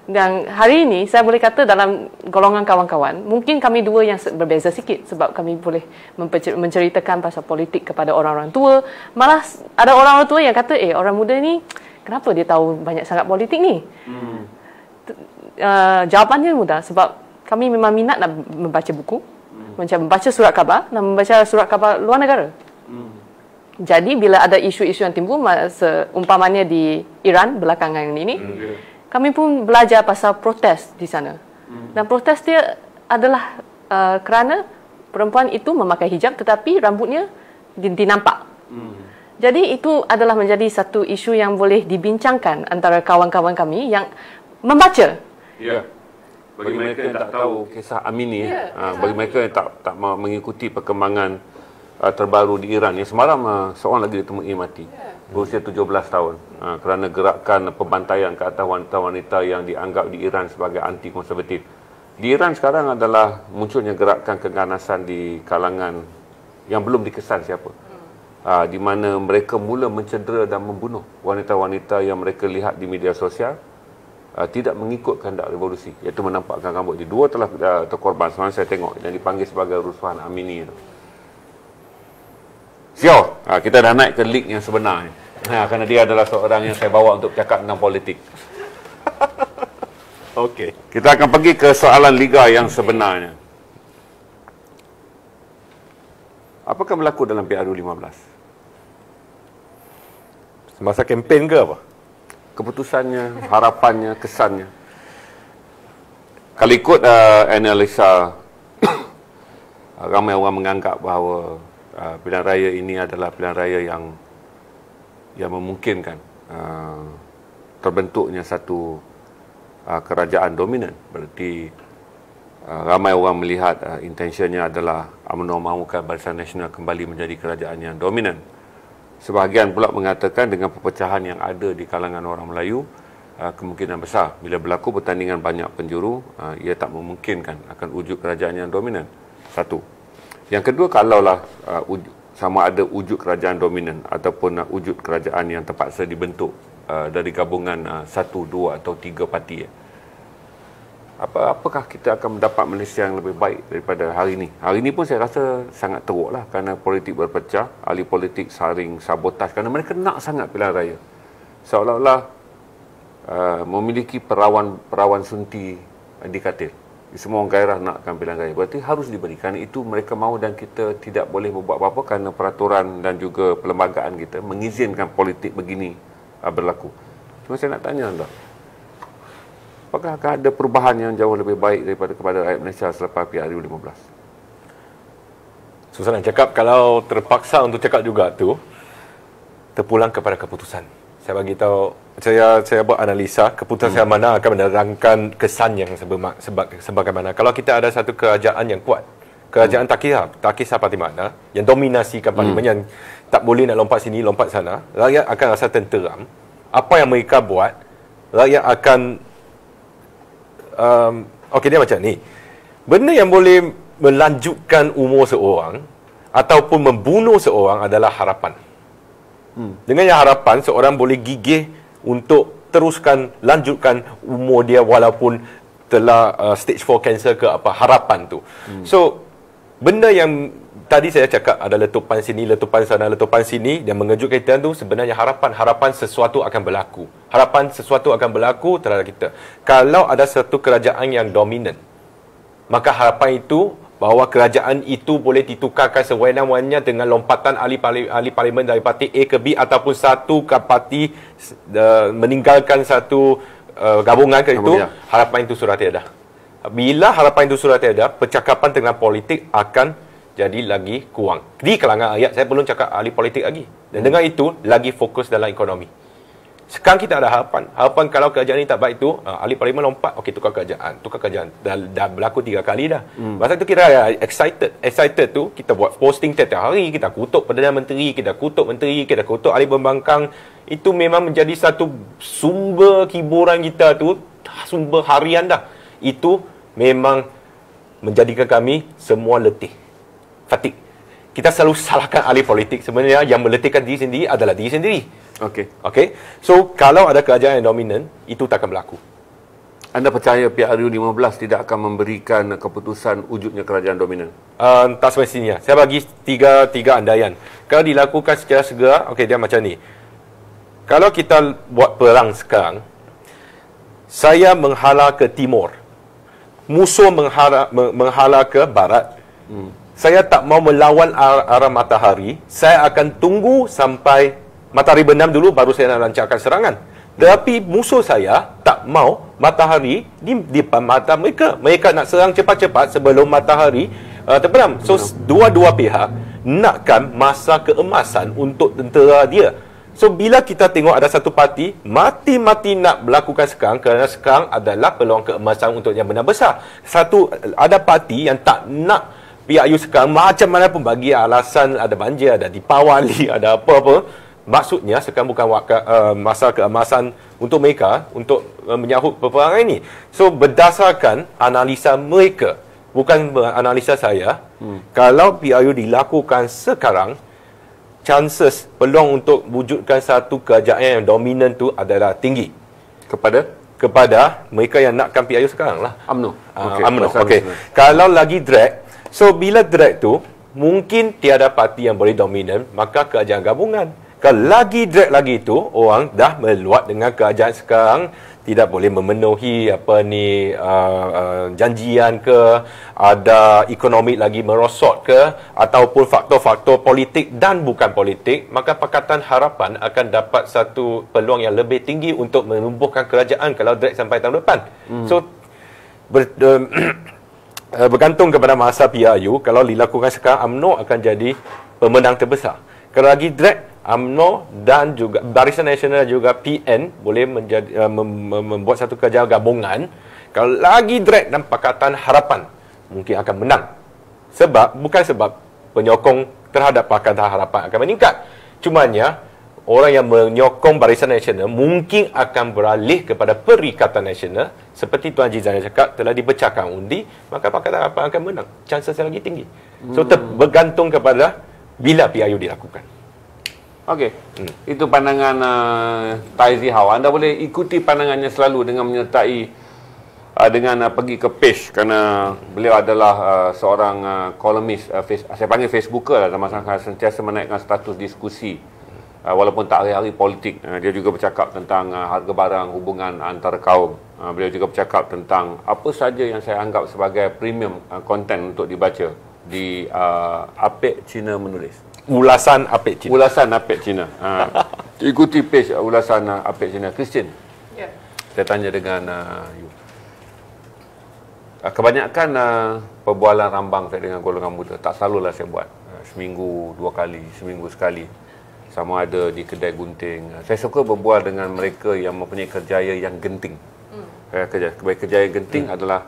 Dan hari ini saya boleh kata dalam golongan kawan-kawan, mungkin kami dua yang berbeza sikit sebab kami boleh menceritakan pasal politik kepada orang-orang tua. Malah ada orang-orang tua yang kata, orang muda ni kenapa dia tahu banyak sangat politik ni? Jawapannya mudah sebab kami memang minat nak membaca buku, macam membaca surat khabar dan membaca surat khabar luar negara. Jadi bila ada isu-isu yang timbul, umpamanya di Iran belakangan ini, kami pun belajar pasal protes di sana. Dan protes dia adalah kerana perempuan itu memakai hijab tetapi rambutnya dinampak. Jadi itu adalah menjadi satu isu yang boleh dibincangkan antara kawan-kawan kami yang membaca. Ya. Bagi mereka yang tak tahu kisah Amini, bagi mereka yang tak mengikuti perkembangan terbaru di Iran, yang semalam seorang lagi ditemui mati berusia 17 tahun kerana gerakan pembantaian ke atas wanita-wanita yang dianggap di Iran sebagai anti konservatif. Di Iran sekarang adalah munculnya gerakan keganasan di kalangan yang belum dikesan siapa, di mana mereka mula mencedera dan membunuh wanita-wanita yang mereka lihat di media sosial tidak mengikut kehendak revolusi, iaitu menampakkan rambut. Dua telah terkorban semalam saya tengok yang dipanggil sebagai rusuhan Amini itu. Siap, kita dah naik ke league yang sebenar ni. Kerana dia adalah seorang yang saya bawa untuk bercakap tentang politik. Okey. Kita akan pergi ke soalan liga yang sebenarnya. Apakah berlaku dalam PRU 15? Semasa kempen ke apa? Keputusannya, harapannya, kesannya. Kalau ikut analisa, ramai orang menganggap bahawa pilihan raya ini adalah pilihan raya yang memungkinkan terbentuknya satu kerajaan dominan. Berarti ramai orang melihat intensinya adalah UMNO mahukan Barisan Nasional kembali menjadi kerajaan yang dominan. Sebahagian pula mengatakan dengan perpecahan yang ada di kalangan orang Melayu, kemungkinan besar bila berlaku pertandingan banyak penjuru, ia tak memungkinkan akan wujud kerajaan yang dominan. Satu. Yang kedua, kalaulah sama ada wujud kerajaan dominan ataupun wujud kerajaan yang terpaksa dibentuk dari gabungan 1, 2 atau 3 parti, apakah kita akan mendapat Malaysia yang lebih baik daripada hari ini? Hari ini pun saya rasa sangat teruklah kerana politik berpecah, ahli politik saring sabotaj kerana mereka nak sangat pilihan raya. Seolah-olah memiliki perawan sunti di katil. Semua orang gairah nakkan pilihan raya. Berarti harus diberi. Kerana itu mereka mahu dan kita tidak boleh membuat apa-apa kerana peraturan dan juga perlembagaan kita mengizinkan politik begini berlaku. Cuma saya nak tanya anda, apakah akan ada perubahan yang jauh lebih baik daripada kepada rakyat Malaysia selepas PRU 15? Susah nak cakap. Kalau terpaksa untuk cakap juga tu, terpulang kepada keputusan Saya bagi tahu, saya buat analisa keputusan mana akan menerangkan kesan yang sebagaimana. Kalau kita ada satu kerajaan yang kuat, kerajaan tak kisah parti mana, yang dominasikan parlimen, yang tak boleh nak lompat sini, lompat sana, rakyat akan rasa tenteram. Apa yang mereka buat, rakyat akan okey, dia macam ni. Benda yang boleh melanjutkan umur seorang ataupun membunuh seorang adalah harapan. Dengan yang harapan, seorang boleh gigih untuk teruskan, lanjutkan umur dia walaupun telah stage 4 cancer ke apa, harapan tu. So, benda yang tadi saya cakap ada letupan sini, letupan sana, letupan sini, yang mengejutkan kita tu sebenarnya harapan sesuatu akan berlaku. Harapan sesuatu akan berlaku terhadap kita. Kalau ada satu kerajaan yang dominan, maka harapan itu bahawa kerajaan itu boleh ditukarkan sewenang-wenangnya dengan lompatan ahli parlimen dari parti A ke B ataupun satu ke parti meninggalkan satu gabungan ke itu, harapan itu sudah tiada. Bila harapan itu sudah tiada, percakapan tentang politik akan jadi lagi kurang. Di kalangan rakyat, saya belum cakap ahli politik lagi. Dan dengan itu, lagi fokus dalam ekonomi. Sekarang kita ada harapan. Harapan kalau kerajaan ini tak baik itu, ahli parlimen lompat, okey, tukar kerajaan. Dah berlaku 3 kali dah. Masa itu kita excited. Excited tu, kita buat posting tiap-tiap hari, kita kutuk Perdana Menteri, kita kutuk Menteri, kita kutuk ahli pembangkang. Itu memang menjadi satu sumber hiburan kita tu, sumber harian dah. Itu memang menjadikan kami semua letih. Fatigue. Kita selalu salahkan ahli politik. Sebenarnya yang meletihkan diri sendiri adalah diri sendiri. Okey. So, kalau ada kerajaan yang dominan, itu tak akan berlaku. Anda percaya PRU 15 tidak akan memberikan keputusan wujudnya kerajaan dominan? Tak semestinya. Saya bagi tiga andaian. Kalau dilakukan secara segera, okey, dia macam ni. Kalau kita buat perang sekarang, saya menghala ke timur, musuh menghala ke barat. Saya tak mau melawan arah matahari. Saya akan tunggu sampai matahari berendam dulu, baru saya nak lancarkan serangan. Tetapi musuh saya tak mau matahari di depan mata mereka. Mereka nak serang cepat-cepat sebelum matahari terbenam. So, dua-dua pihak nakkan masa keemasan untuk tentera dia. So, bila kita tengok ada satu parti mati-mati nak melakukan sekarang, kerana sekarang adalah peluang keemasan untuk yang benar besar. Ada parti yang tak nak PRU sekarang, macam mana pun bagi alasan ada banjir, ada Deepawali, ada apa-apa. Maksudnya sekarang bukan masa keemasan untuk mereka untuk menyahut peperangan ini. So, berdasarkan analisa mereka, bukan analisa saya, kalau PRU dilakukan sekarang, chances, peluang untuk wujudkan satu kerajaan yang dominan tu adalah tinggi. Kepada mereka yang nakkan PRU sekarang lah. UMNO. UMNO. Okey. Kalau lagi drag, so bila drag tu, mungkin tiada parti yang boleh dominan, maka kerajaan gabungan. Kalau lagi drag lagi tu, orang dah meluat dengan kerajaan sekarang, tidak boleh memenuhi janjian ke, ada ekonomi lagi merosot ke, ataupun faktor-faktor politik dan bukan politik, maka Pakatan Harapan akan dapat satu peluang yang lebih tinggi untuk menumbuhkan kerajaan kalau drag sampai tahun depan. So, bergantung kepada masa PRU, kalau dilakukan sekarang, UMNO akan jadi pemenang terbesar. Kalau lagi drag, UMNO dan juga Barisan Nasional juga PN boleh membuat satu kerajaan gabungan. Kalau lagi drag dan Pakatan Harapan mungkin akan menang. Bukan sebab penyokong terhadap Pakatan Harapan akan meningkat. Cumanya orang yang menyokong Barisan Nasional mungkin akan beralih kepada Perikatan Nasional. Seperti Tuan Haji Zainal cakap, telah dipecahkan undi, maka Pakatan Harapan akan menang. Chances lagi tinggi. So, bergantung kepada bila PRU dilakukan. Okey. Itu pandangan Tai Zihau. Anda boleh ikuti pandangannya selalu dengan menyertai pergi ke page, kerana beliau adalah seorang kolumnis, saya panggil Facebooker lah, sama-sama sentiasa menaikkan status diskusi walaupun tak hari-hari politik. Dia juga bercakap tentang harga barang, hubungan antara kaum. Beliau juga bercakap tentang apa saja yang saya anggap sebagai premium content untuk dibaca di Apek Cina Menulis. Ulasan Apek Cina. Ulasan Apek Cina. Ikuti page Ulasan Apek Cina. Christine, saya tanya dengan you. Kebanyakan perbualan rambang saya dengan golongan muda, tak selalulah saya buat. Seminggu 2 kali, seminggu sekali. sama ada di kedai gunting. Saya suka berbual dengan mereka yang mempunyai kerjaya yang genting. Kerjaya genting adalah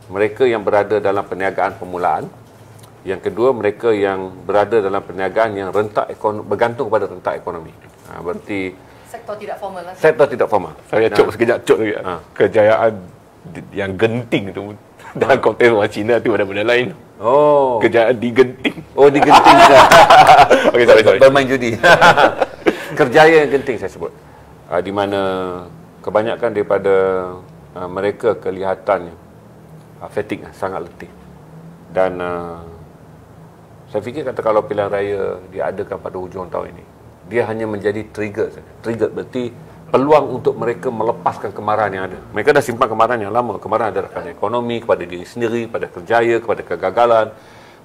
mereka yang berada dalam perniagaan permulaan. Yang kedua, mereka yang berada dalam perniagaan yang bergantung kepada rentak ekonomi. Berarti sektor tidak formal lah. Sektor tidak formal. Saya cok sekejap lagi. Kejayaan yang genting tu dalam konteks orang Cina tu benda-benda lain. Oh. Kejayaan digenting. Oh, digenting. Okey, sorry. Bermain judi. Kerjaya yang genting saya sebut. Di mana kebanyakan daripada mereka kelihatannya fatigue, sangat letih. Dan saya fikir kata kalau pilihan raya diadakan pada hujung tahun ini, dia hanya menjadi trigger saja. Trigger berarti peluang untuk mereka melepaskan kemarahan yang ada. Mereka dah simpan kemarahan yang lama. Kemarahan adalah kerana ekonomi, kepada diri sendiri, pada kerjaya, kepada kegagalan,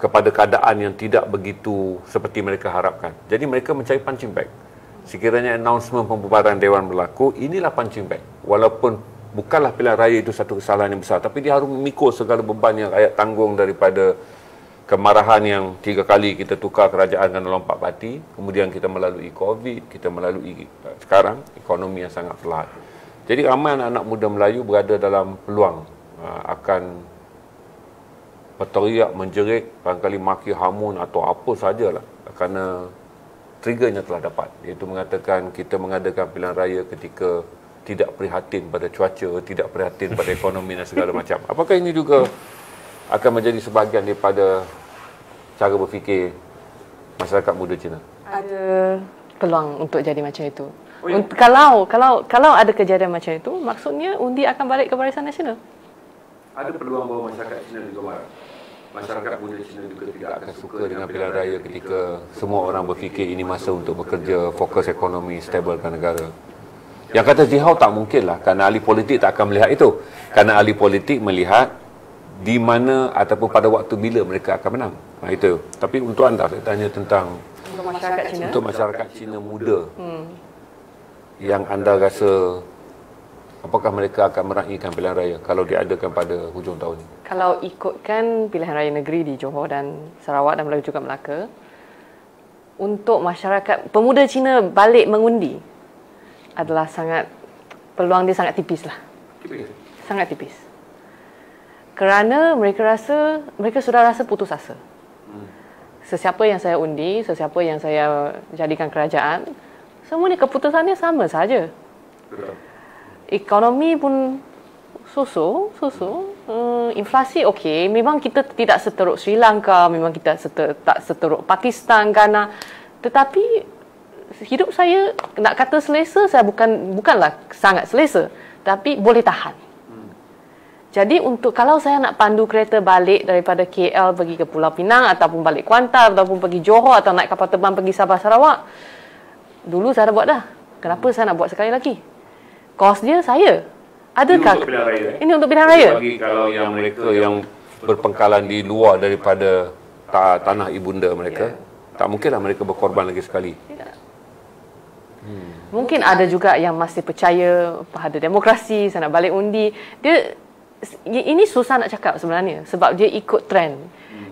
kepada keadaan yang tidak begitu seperti mereka harapkan. Jadi mereka mencari punching bag. Sekiranya announcement pembubaran Dewan berlaku, inilah punching bag. Walaupun bukanlah pilihan raya itu satu kesalahan yang besar, tapi dia harus memikul segala beban yang rakyat tanggung daripada kemarahan yang 3 kali kita tukar kerajaan kerana lompat parti, kemudian kita melalui COVID, kita melalui sekarang ekonomi yang sangat perlahan. Jadi ramai anak-anak muda Melayu berada dalam peluang akan berteriak, menjerit, barangkali maki hamun atau apa sajalah kerana triggernya telah dapat, iaitu mengatakan kita mengadakan pilihan raya ketika tidak prihatin pada cuaca, tidak prihatin pada ekonomi dan segala macam. Apakah ini juga akan menjadi sebahagian daripada cara berfikir masyarakat muda Cina? Ada peluang untuk jadi macam itu. Oh, ya? Kalau ada kejadian macam itu, maksudnya undi akan balik ke Barisan Nasional. Ada peluang bahawa masyarakat Cina juga marah. Masyarakat muda Cina juga tidak akan suka dengan pilihan raya ketika semua orang berfikir ini masa untuk bekerja, fokus ekonomi, stabilkan negara. Yang kata Zihau tak mungkin lah, kerana ahli politik tak akan melihat itu. Kerana ahli politik melihat di mana ataupun pada waktu bila mereka akan menang. Itu. Tapi untuk anda, saya tanya tentang Untuk masyarakat Cina. Untuk masyarakat Cina muda, yang anda rasa apakah mereka akan meraihkan pilihan raya kalau diadakan pada hujung tahun ini? Kalau ikutkan pilihan raya negeri di Johor dan Sarawak dan juga Melaka, untuk masyarakat pemuda Cina balik mengundi adalah peluang dia sangat tipis lah. Sangat tipis. Kerana mereka sudah rasa putus asa. Sesiapa yang saya undi, sesiapa yang saya jadikan kerajaan, semuanya keputusannya sama saja. Ekonomi pun susu. Inflasi okey. Memang kita tidak seteruk Sri Lanka, memang kita tak seteruk Pakistan, Ghana. Tetapi hidup saya, nak kata selesa, saya bukanlah sangat selesa, tapi boleh tahan. Jadi kalau saya nak pandu kereta balik daripada KL pergi ke Pulau Pinang ataupun balik Kuantan ataupun pergi Johor atau naik kapal terbang pergi Sabah Sarawak, dulu saya dah buat dah. Kenapa saya nak buat sekali lagi? Kos dia saya. Adakah ini untuk pilihan raya? Bagi kalau yang mereka yang berpengkalan di luar daripada tanah ibunda mereka, tak mungkinlah mereka berkorban lagi sekali. Tidak. Mungkin ada juga yang masih percaya pada demokrasi, saya nak balik undi. Ini susah nak cakap sebenarnya sebab dia ikut trend.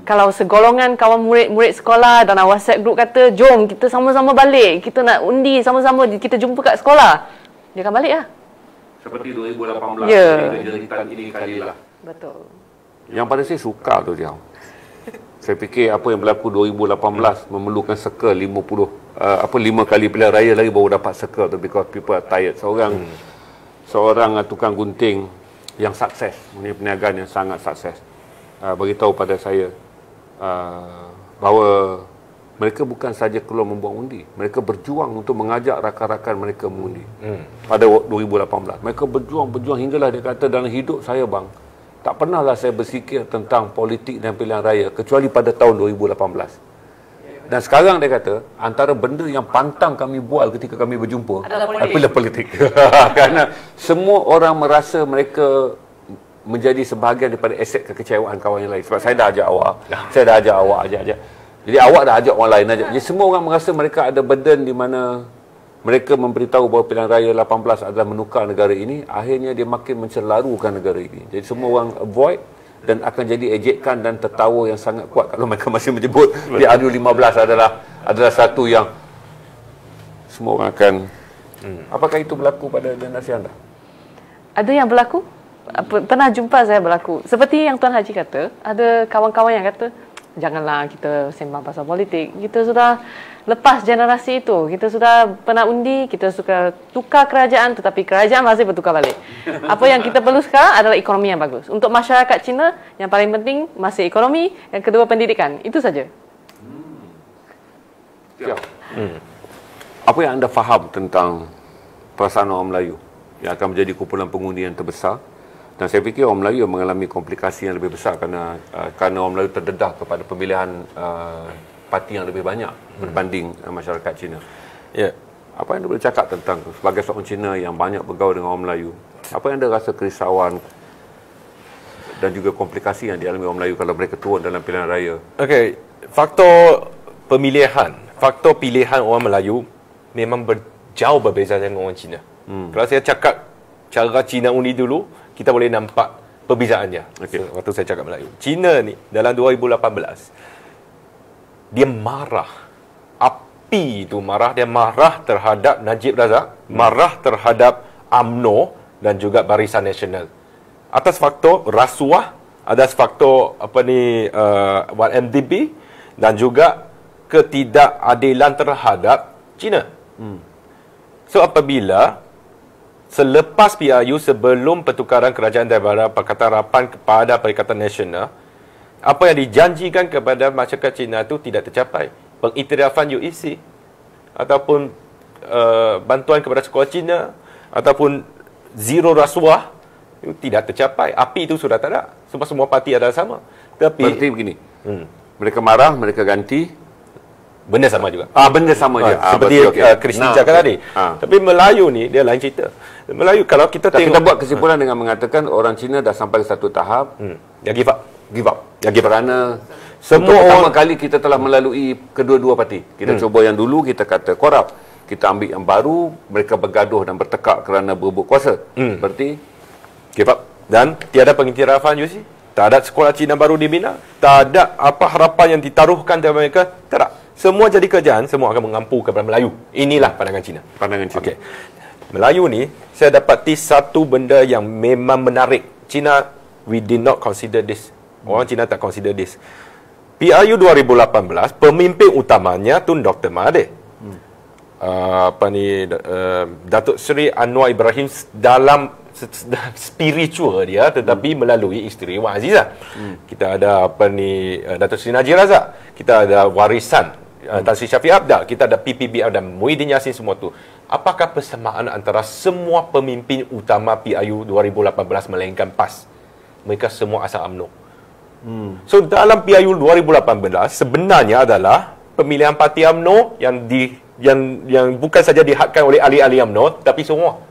Kalau segolongan kawan murid-murid sekolah dalam WhatsApp group kata, jom kita sama-sama balik, kita nak undi sama-sama, kita jumpa kat sekolah, dia akan balik lah. Seperti 2018, kejeritan ini kalilah. Betul. Yang pada saya suka tu dia. Saya fikir apa yang berlaku 2018 memerlukan circle 5 kali pilihan raya lagi baru dapat circle tu, because people are tired. Seorang tukang gunting yang sukses, punya perniagaan yang sangat sukses, beritahu pada saya bahawa mereka bukan saja keluar membuang undi, mereka berjuang untuk mengajak rakan-rakan mereka mengundi. Pada 2018 mereka berjuang hinggalah dia kata, dalam hidup saya bang, tak pernahlah saya berfikir tentang politik dan pilihan raya kecuali pada tahun 2018. Dan sekarang dia kata, antara benda yang pantang kami buat ketika kami berjumpa adalah politik. Kerana semua orang merasa mereka menjadi sebahagian daripada aset kekecewaan kawan yang lain. Sebab saya dah ajak awak, ajak. Jadi awak dah ajak orang lain ajak. Jadi semua orang merasa mereka ada burden di mana mereka memberitahu bahawa pilihan raya 18 adalah menukar negara ini. Akhirnya dia makin mencelarukan negara ini. Jadi semua orang avoid dan akan jadi ejekan dan tertawa yang sangat kuat kalau mereka masih menyebut di RU15 adalah satu yang semua orang akan apakah itu berlaku pada generasi anda? Ada yang berlaku. Pernah jumpa saya berlaku. Seperti yang Tuan Haji kata, ada kawan-kawan yang kata, janganlah kita sembang pasal politik. Kita sudah lepas generasi itu. Kita sudah pernah undi, kita suka tukar kerajaan, tetapi kerajaan masih bertukar balik. Apa yang kita perlu sekarang adalah ekonomi yang bagus. Untuk masyarakat Cina, yang paling penting masih ekonomi, yang kedua pendidikan. Itu saja. Apa yang anda faham tentang perasaan orang Melayu yang akan menjadi kumpulan pengundi yang terbesar? Dan saya fikir orang Melayu mengalami komplikasi yang lebih besar kerana orang Melayu terdedah kepada pemilihan parti yang lebih banyak berbanding masyarakat Cina. Ya. Apa yang anda boleh cakap tentang sebagai seorang Cina yang banyak bergaul dengan orang Melayu? Apa yang anda rasa kerisauan dan juga komplikasi yang dialami orang Melayu kalau mereka turun dalam pilihan raya? Okey, faktor pilihan orang Melayu memang jauh berbeza dengan orang Cina. Kalau saya cakap cara Cina undi dulu, kita boleh nampak perbezaannya. Okay. Waktu saya cakap Melayu. Cina ni dalam 2018 dia marah. Api itu marah, dia marah terhadap Najib Razak, marah terhadap UMNO dan juga Barisan Nasional. Atas faktor rasuah, atas faktor MDB dan juga ketidakadilan terhadap Cina. So apabila selepas PRU, sebelum pertukaran kerajaan daripada Pakatan Harapan kepada Perikatan Nasional, apa yang dijanjikan kepada masyarakat Cina itu tidak tercapai. Pengiktirafan UEC ataupun bantuan kepada sekolah Cina ataupun zero rasuah itu tidak tercapai. Api itu sudah tak ada. Sebab semua parti adalah sama. Tapi Berarti begini, mereka marah, mereka ganti, benda sama juga. benda sama je. Seperti Christine cakap tadi. Tapi Melayu ni dia lain cerita. Melayu kalau kita Tak, tengok, kita buat kesimpulan dengan mengatakan orang Cina dah sampai ke satu tahap dia give up. kerana Semua untuk pertama orang kali kita telah melalui kedua-dua parti. Kita cuba yang dulu, kita kata korup. Kita ambil yang baru, mereka bergaduh dan bertekak kerana berebut kuasa. Berarti give up. Dan tiada pengiktirafan UEC. Tak ada sekolah Cina baru dibina. Tak ada apa harapan yang ditaruhkan kepada mereka. Tak ada. Semua jadi kerajaan, semua akan mengampu kepada Melayu. Inilah pandangan Cina. Okey. Melayu ni, saya dapati satu benda yang memang menarik. Cina, we did not consider this. Orang Cina tak consider this. PRU 2018, pemimpin utamanya Tun Dr. Mahathir. Datuk Seri Anwar Ibrahim dalam spiritual dia, tetapi melalui isteri Wan Azizah. Kita ada Datuk Seri Najib Razak. Kita ada warisan Tan Sri Syafiq Abdal. Kita ada PPB dan Muhyiddin Yassin, semua tu. Apakah persamaan antara semua pemimpin utama PRU 2018 melainkan PAS? Mereka semua asal UMNO. So dalam PRU 2018 sebenarnya adalah pemilihan parti UMNO yang bukan saja dihadkan oleh ahli-ahli UMNO, tapi semua.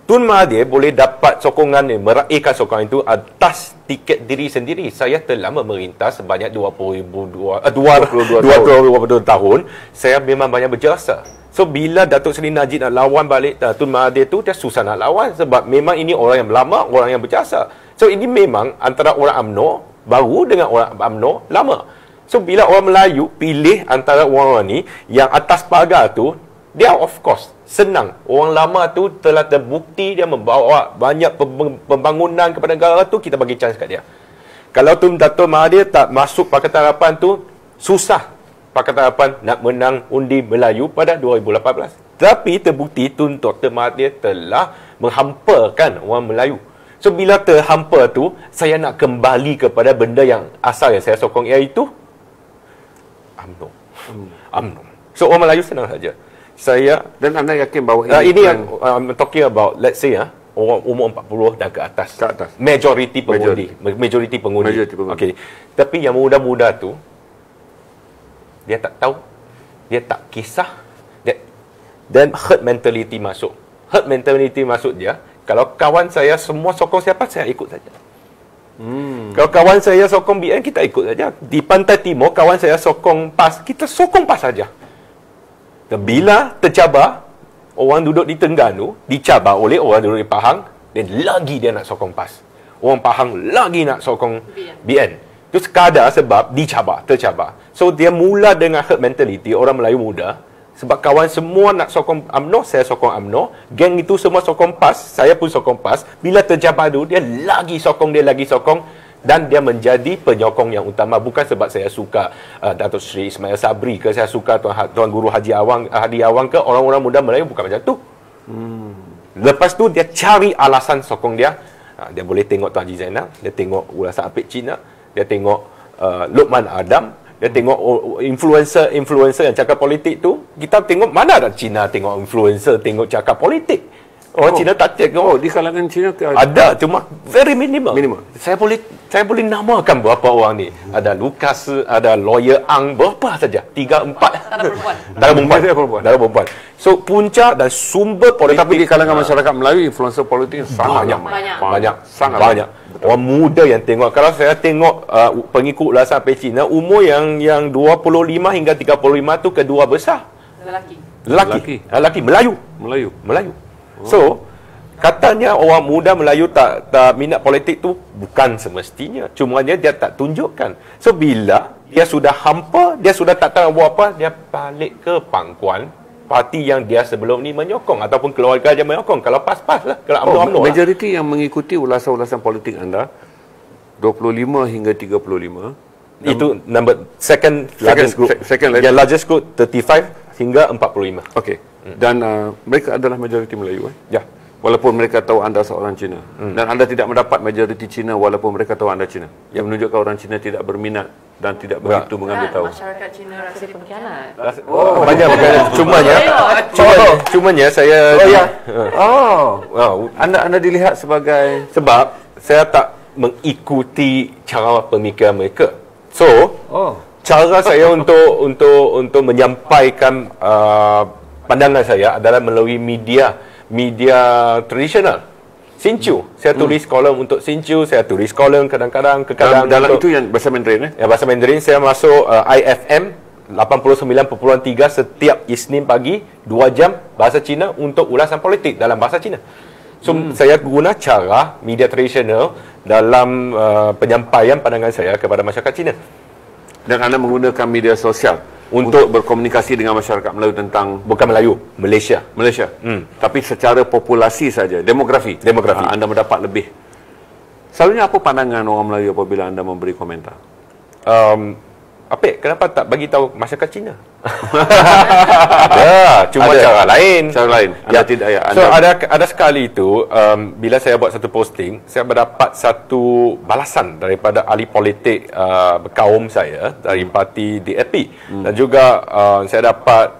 Tun Mahathir boleh dapat sokongan ni, meraihkan sokongan itu atas tiket diri sendiri. Saya telah memerintah sebanyak 22 tahun. Saya memang banyak berjasa. So bila Datuk Seri Najib nak lawan balik Tun Mahathir tu, dia susah nak lawan sebab memang ini orang yang lama, orang yang berjasa. So ini memang antara orang UMNO baru dengan orang UMNO lama. So bila orang Melayu pilih antara orang-orang ni yang atas pagar tu, dia of course senang. Orang lama tu telah terbukti dia membawa banyak pembangunan kepada negara tu, kita bagi chance kat dia. Kalau Tun Dato' Mahathir tak masuk Pakatan Harapan tu, susah Pakatan Harapan nak menang undi Melayu pada 2018. Tapi terbukti Tun Dr. Mahathir telah menghampakan orang Melayu. So bila terhampa tu, saya nak kembali kepada benda yang asal yang saya sokong, iaitu UMNO. So orang Melayu senang saja. Dan anda yakin bahawa ini yang I'm talking about, let's say orang umur 40 dan ke atas. Majority pengundi. Okey. Tapi yang muda-muda tu, dia tak tahu, dia tak kisah, dan herd mentality masuk. Herd mentality masuk dia, kalau kawan saya semua sokong siapa, saya ikut saja. Kalau kawan saya sokong BN, kita ikut saja. Di Pantai Timur, kawan saya sokong PAS, kita sokong PAS saja. Dan bila tercabar, orang duduk di Terengganu dicabar oleh orang duduk di Pahang, dan lagi dia nak sokong PAS. Orang Pahang lagi nak sokong BN. Itu sekadar sebab tercabar. So dia mula dengan herd mentality, orang Melayu muda Sebab kawan semua nak sokong UMNO, saya sokong UMNO. Geng itu semua sokong PAS, saya pun sokong PAS. Bila terjabadu, dia lagi sokong. Dan dia menjadi penyokong yang utama. Bukan sebab saya suka Datuk Seri Ismail Sabri ke, saya suka Tuan Guru Hadi Awang ke, orang-orang muda Melayu bukan macam tu. Lepas tu dia cari alasan sokong dia. Dia boleh tengok Tuan Haji Zainal, dia tengok ulasan Apek Cina, dia tengok Luqman Adam, dia tengok influencer yang cakap politik tu. Kita tengok mana ada Cina tengok influencer tengok cakap politik. Orang Cina tak tengok. Di kalangan Cina ada, cuma very minimal. Saya boleh namakan berapa orang ni. Ada Lukas, ada lawyer Ang, berapa saja? 3, 4. Tak ada perempuan. Tak ada perempuan. So punca dan sumber politik. Tetapi di kalangan masyarakat Melayu, influencer politik sangat banyak. Sangat banyak. Orang muda yang tengok. Kalau saya tengok pengikut ulasan Apek Cina, umur yang 25 hingga 35 tu kedua besar. Lelaki. Melayu. So, katanya orang muda Melayu tak minat politik tu bukan semestinya. Cumanya dia tak tunjukkan. So, bila dia sudah hampa, dia sudah tak tahu buat apa, dia balik ke pangkuan parti yang dia sebelum ni menyokong ataupun keluarga dia menyokong. Kalau pas-pas lah. Kalau UMNO majoriti yang mengikuti ulasan-ulasan politik anda 25 hingga 35. Itu number second largest group. Yang largest group 35 hingga 45. Okey. Dan mereka adalah majoriti Melayu Ya. Walaupun mereka tahu anda seorang Cina. Dan anda tidak mendapat majoriti Cina walaupun mereka tahu anda Cina. Yang menunjukkan orang Cina tidak berminat dan tidak begitu mengambil tahu. Masyarakat Cina rasa pengkhianat. Banyak perkara. Cumanya saya Anda dilihat sebagai sebab saya tak mengikuti cara pemikiran mereka. So, cara saya untuk menyampaikan pandangan saya adalah melalui media tradisional. Sincu. Saya tulis kolom untuk Sincu, saya tulis kolom kadang-kadang dalam itu yang bahasa Mandarin Ya, bahasa Mandarin. Saya masuk IFM 89.3 setiap Isnin pagi 2 jam bahasa Cina untuk ulasan politik dalam bahasa Cina. So, saya guna cara media tradisional dalam penyampaian pandangan saya kepada masyarakat Cina. Dan anda menggunakan media sosial untuk berkomunikasi dengan masyarakat Melayu tentang Bukan Melayu, Malaysia. Tapi secara populasi saja, demografi. Anda mendapat lebih. Selalunya apa pandangan orang Melayu apabila anda memberi komentar? Apek, kenapa tak bagi tahu masyarakat Cina? Cuma cara lain. Anda tidak So ada sekali itu bila saya buat satu posting, saya mendapat satu balasan daripada ahli politik kaum saya dari parti DAP dan juga saya dapat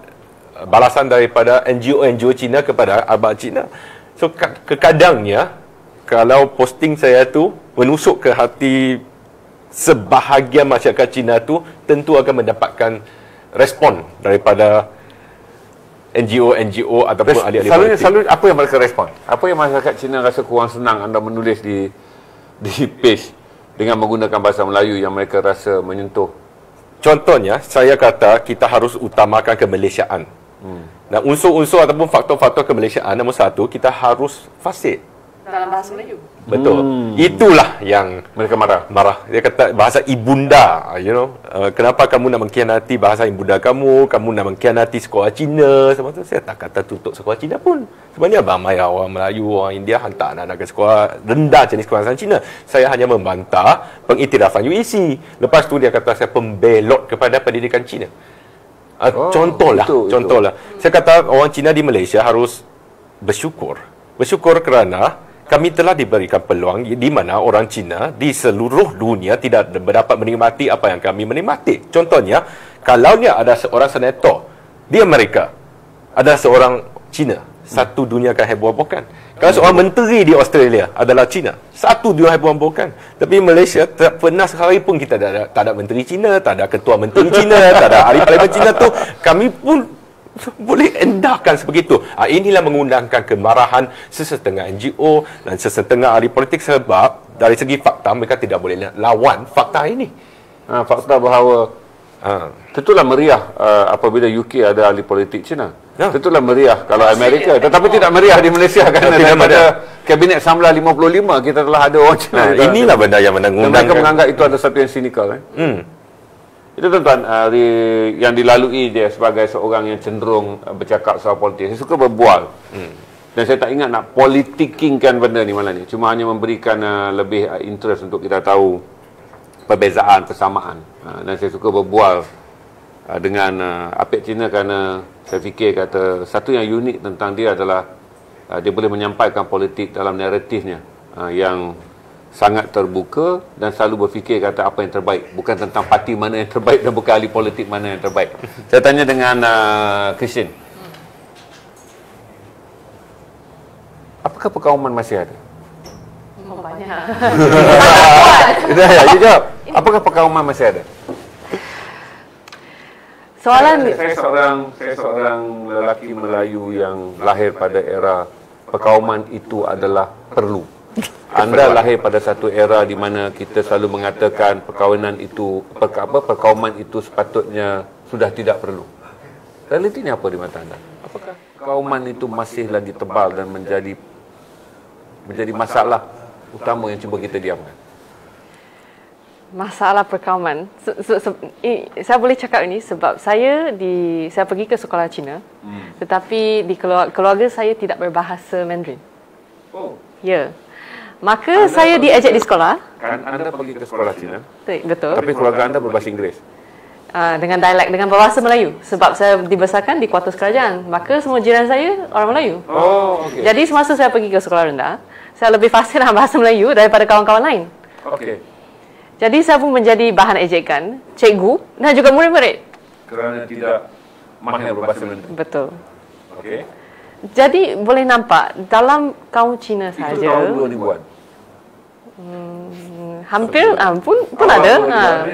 balasan daripada NGO Cina kepada abang Cina. So kekadangnya kalau posting saya tu menusuk ke hati sebahagian masyarakat Cina tu, tentu akan mendapatkan respon daripada NGO ataupun ahli-ahli politik. Selalu apa yang mereka respon? Apa yang masyarakat Cina rasa kurang senang anda menulis di page dengan menggunakan bahasa Melayu yang mereka rasa menyentuh? Contohnya, saya kata kita harus utamakan kemalaysiaan. Dan unsur-unsur ataupun faktor-faktor kemalaysiaan, nombor satu, kita harus fasih Dalam bahasa Melayu. Betul. Itulah yang mereka marah. Dia kata bahasa ibunda, kenapa kamu nak mengkhianati bahasa ibunda kamu nak mengkhianati sekolah Cina, sebab tu saya tak kata tutup sekolah Cina pun. Sebenarnya ramai orang Melayu, orang India hantar anak-anak ke sekolah rendah jenis kebangsaaan Cina. Saya hanya membantah pengiktirafan UEC. Lepas tu dia kata saya pembelot kepada pendidikan Cina. Contohlah. Saya kata orang Cina di Malaysia harus bersyukur kerana kami telah diberikan peluang di mana orang Cina di seluruh dunia tidak dapat menikmati apa yang kami menikmati. Contohnya, kalau ada seorang senator di Amerika, ada seorang Cina, satu dunia akan heboh-hebohkan. Kalau seorang menteri di Australia adalah Cina, satu dunia heboh-hebohkan. Tapi Malaysia tak pernah sehari pun kita tak ada menteri Cina, tak ada ketua menteri Cina, tak ada ahli parlimen Cina tu. Kami pun boleh endahkan sebegitu. Inilah mengundangkan kemarahan sesetengah NGO dan sesetengah ahli politik sebab dari segi fakta mereka tidak boleh lawan fakta ini. Fakta bahawa tentulah meriah apabila UK ada ahli politik Cina. Tentulah meriah kalau Amerika, tetapi tidak meriah di Malaysia kerana daripada Kabinet Samla 55 kita telah ada orang Cina. Inilah benda yang mengundangkan. Mereka menganggap itu ada satu yang sinikal. Itu tuan-tuan yang dilalui dia sebagai seorang yang cenderung bercakap soal politik. Saya suka berbual. Dan saya tak ingat nak politikingkan benda ni malam ni. Cuma hanya memberikan lebih interest untuk kita tahu perbezaan, persamaan. Dan saya suka berbual dengan Apek Cina kerana saya fikir kata satu yang unik tentang dia adalah dia boleh menyampaikan politik dalam naratifnya yang sangat terbuka dan selalu berfikir kata apa yang terbaik, bukan tentang parti mana yang terbaik dan bukan ahli politik mana yang terbaik. Saya tanya dengan Christine, apakah perkauman masih ada? Banyak. You jawab. Apakah perkauman masih ada? Soalan Saya seorang lelaki Melayu yang lahir pada era perkauman itu adalah perlu. Anda lahir pada satu era di mana kita selalu mengatakan perkauman itu sepatutnya sudah tidak perlu. Realitinya apa di mata anda? Apakah perkauman itu masih lagi tebal dan menjadi masalah utama yang cuba kita diamkan? masalah perkauman. Saya boleh cakap ini sebab saya pergi ke sekolah Cina, tetapi di keluarga saya tidak berbahasa Mandarin. Oh. Ya. Maka saya diejek di sekolah. Kan anda pergi ke sekolah Cina. Betul. Tapi keluarga anda berbahasa Inggeris. Dengan dialek, dengan bahasa Melayu. Sebab saya dibesarkan di kuartus kerajaan. Maka semua jiran saya orang Melayu. Oh, okey. Jadi semasa saya pergi ke sekolah rendah, saya lebih fasih dalam bahasa Melayu daripada kawan-kawan lain. Okey. Jadi saya pun menjadi bahan ejekan cikgu dan juga murid-murid. Kerana tidak mahir berbahasa Mandarin. Betul. Okey. Jadi boleh nampak dalam kaum Cina saja. Itu tahun 2000-an. Hampir pun ada.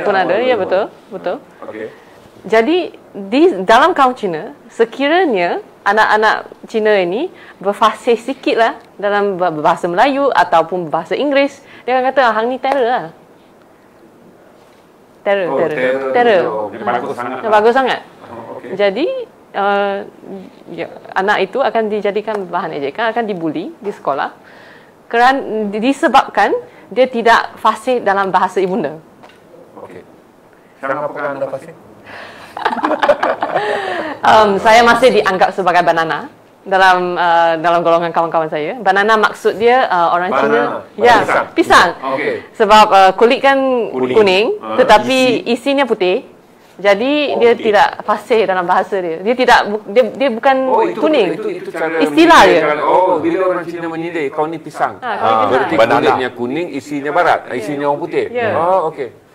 Pun ada. Ya, betul. Okey. Jadi dalam kaum Cina, sekiranya anak-anak Cina ini berfasih sikitlah dalam bahasa Melayu ataupun bahasa Inggeris, dia akan kata hang ni terror lah. Terror. Bagus sangat. Bagus sangat. Okay. Jadi anak itu akan dijadikan bahan ejekan, akan dibuli di sekolah kerana disebabkan dia tidak fasih dalam bahasa ibunda. Okey. Sekarang apakah anda fasih? Saya masih dianggap sebagai banana dalam golongan kawan-kawan saya. Banana maksud dia orang Cina. Ya, pisang. Okey. Sebab kulit kan kuning, tetapi isinya putih. Jadi dia tidak fasih dalam bahasa dia. Dia bukan kuning. Itu cara istilah dia. Bila orang Cina menyindir kau ni pisang. Berarti kulitnya kuning, isinya barat, isinya orang putih. Ya.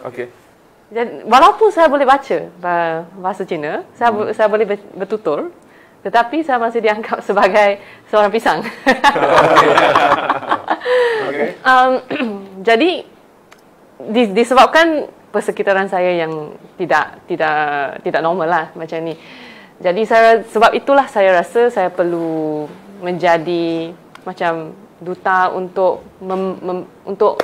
Okey. Jadi, walaupun saya boleh baca bahasa Cina, saya boleh bertutur, tetapi saya masih dianggap sebagai seorang pisang. Okay. Jadi disebabkan persekitaran saya yang tidak normal lah macam ni. Jadi sebab itulah saya rasa saya perlu menjadi macam duta untuk untuk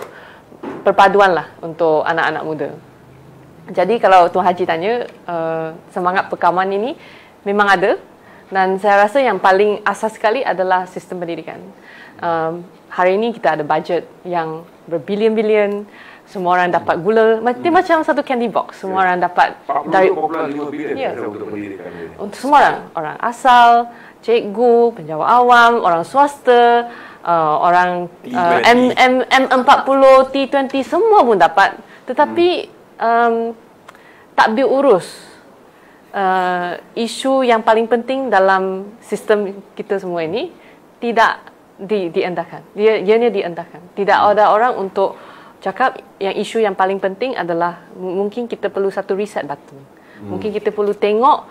perpaduan lah untuk anak-anak muda. Jadi kalau Tuan Haji tanya, semangat perkawaman ini memang ada, dan saya rasa yang paling asas sekali adalah sistem pendidikan. Hari ini kita ada bajet yang berbilion-bilion, semua orang dapat gula, macam satu candy box, semua orang dapat dari untuk pendidikan ini. untuk semua orang asal, cikgu, penjawat awam, orang swasta, orang M40, T20, semua pun dapat. Tetapi tak diurus isu yang paling penting dalam sistem kita semua ini tidak diendahkan. Ianya diendahkan. Tidak ada orang untuk cakap yang isu yang paling penting adalah mungkin kita perlu satu reset button. Mungkin kita perlu tengok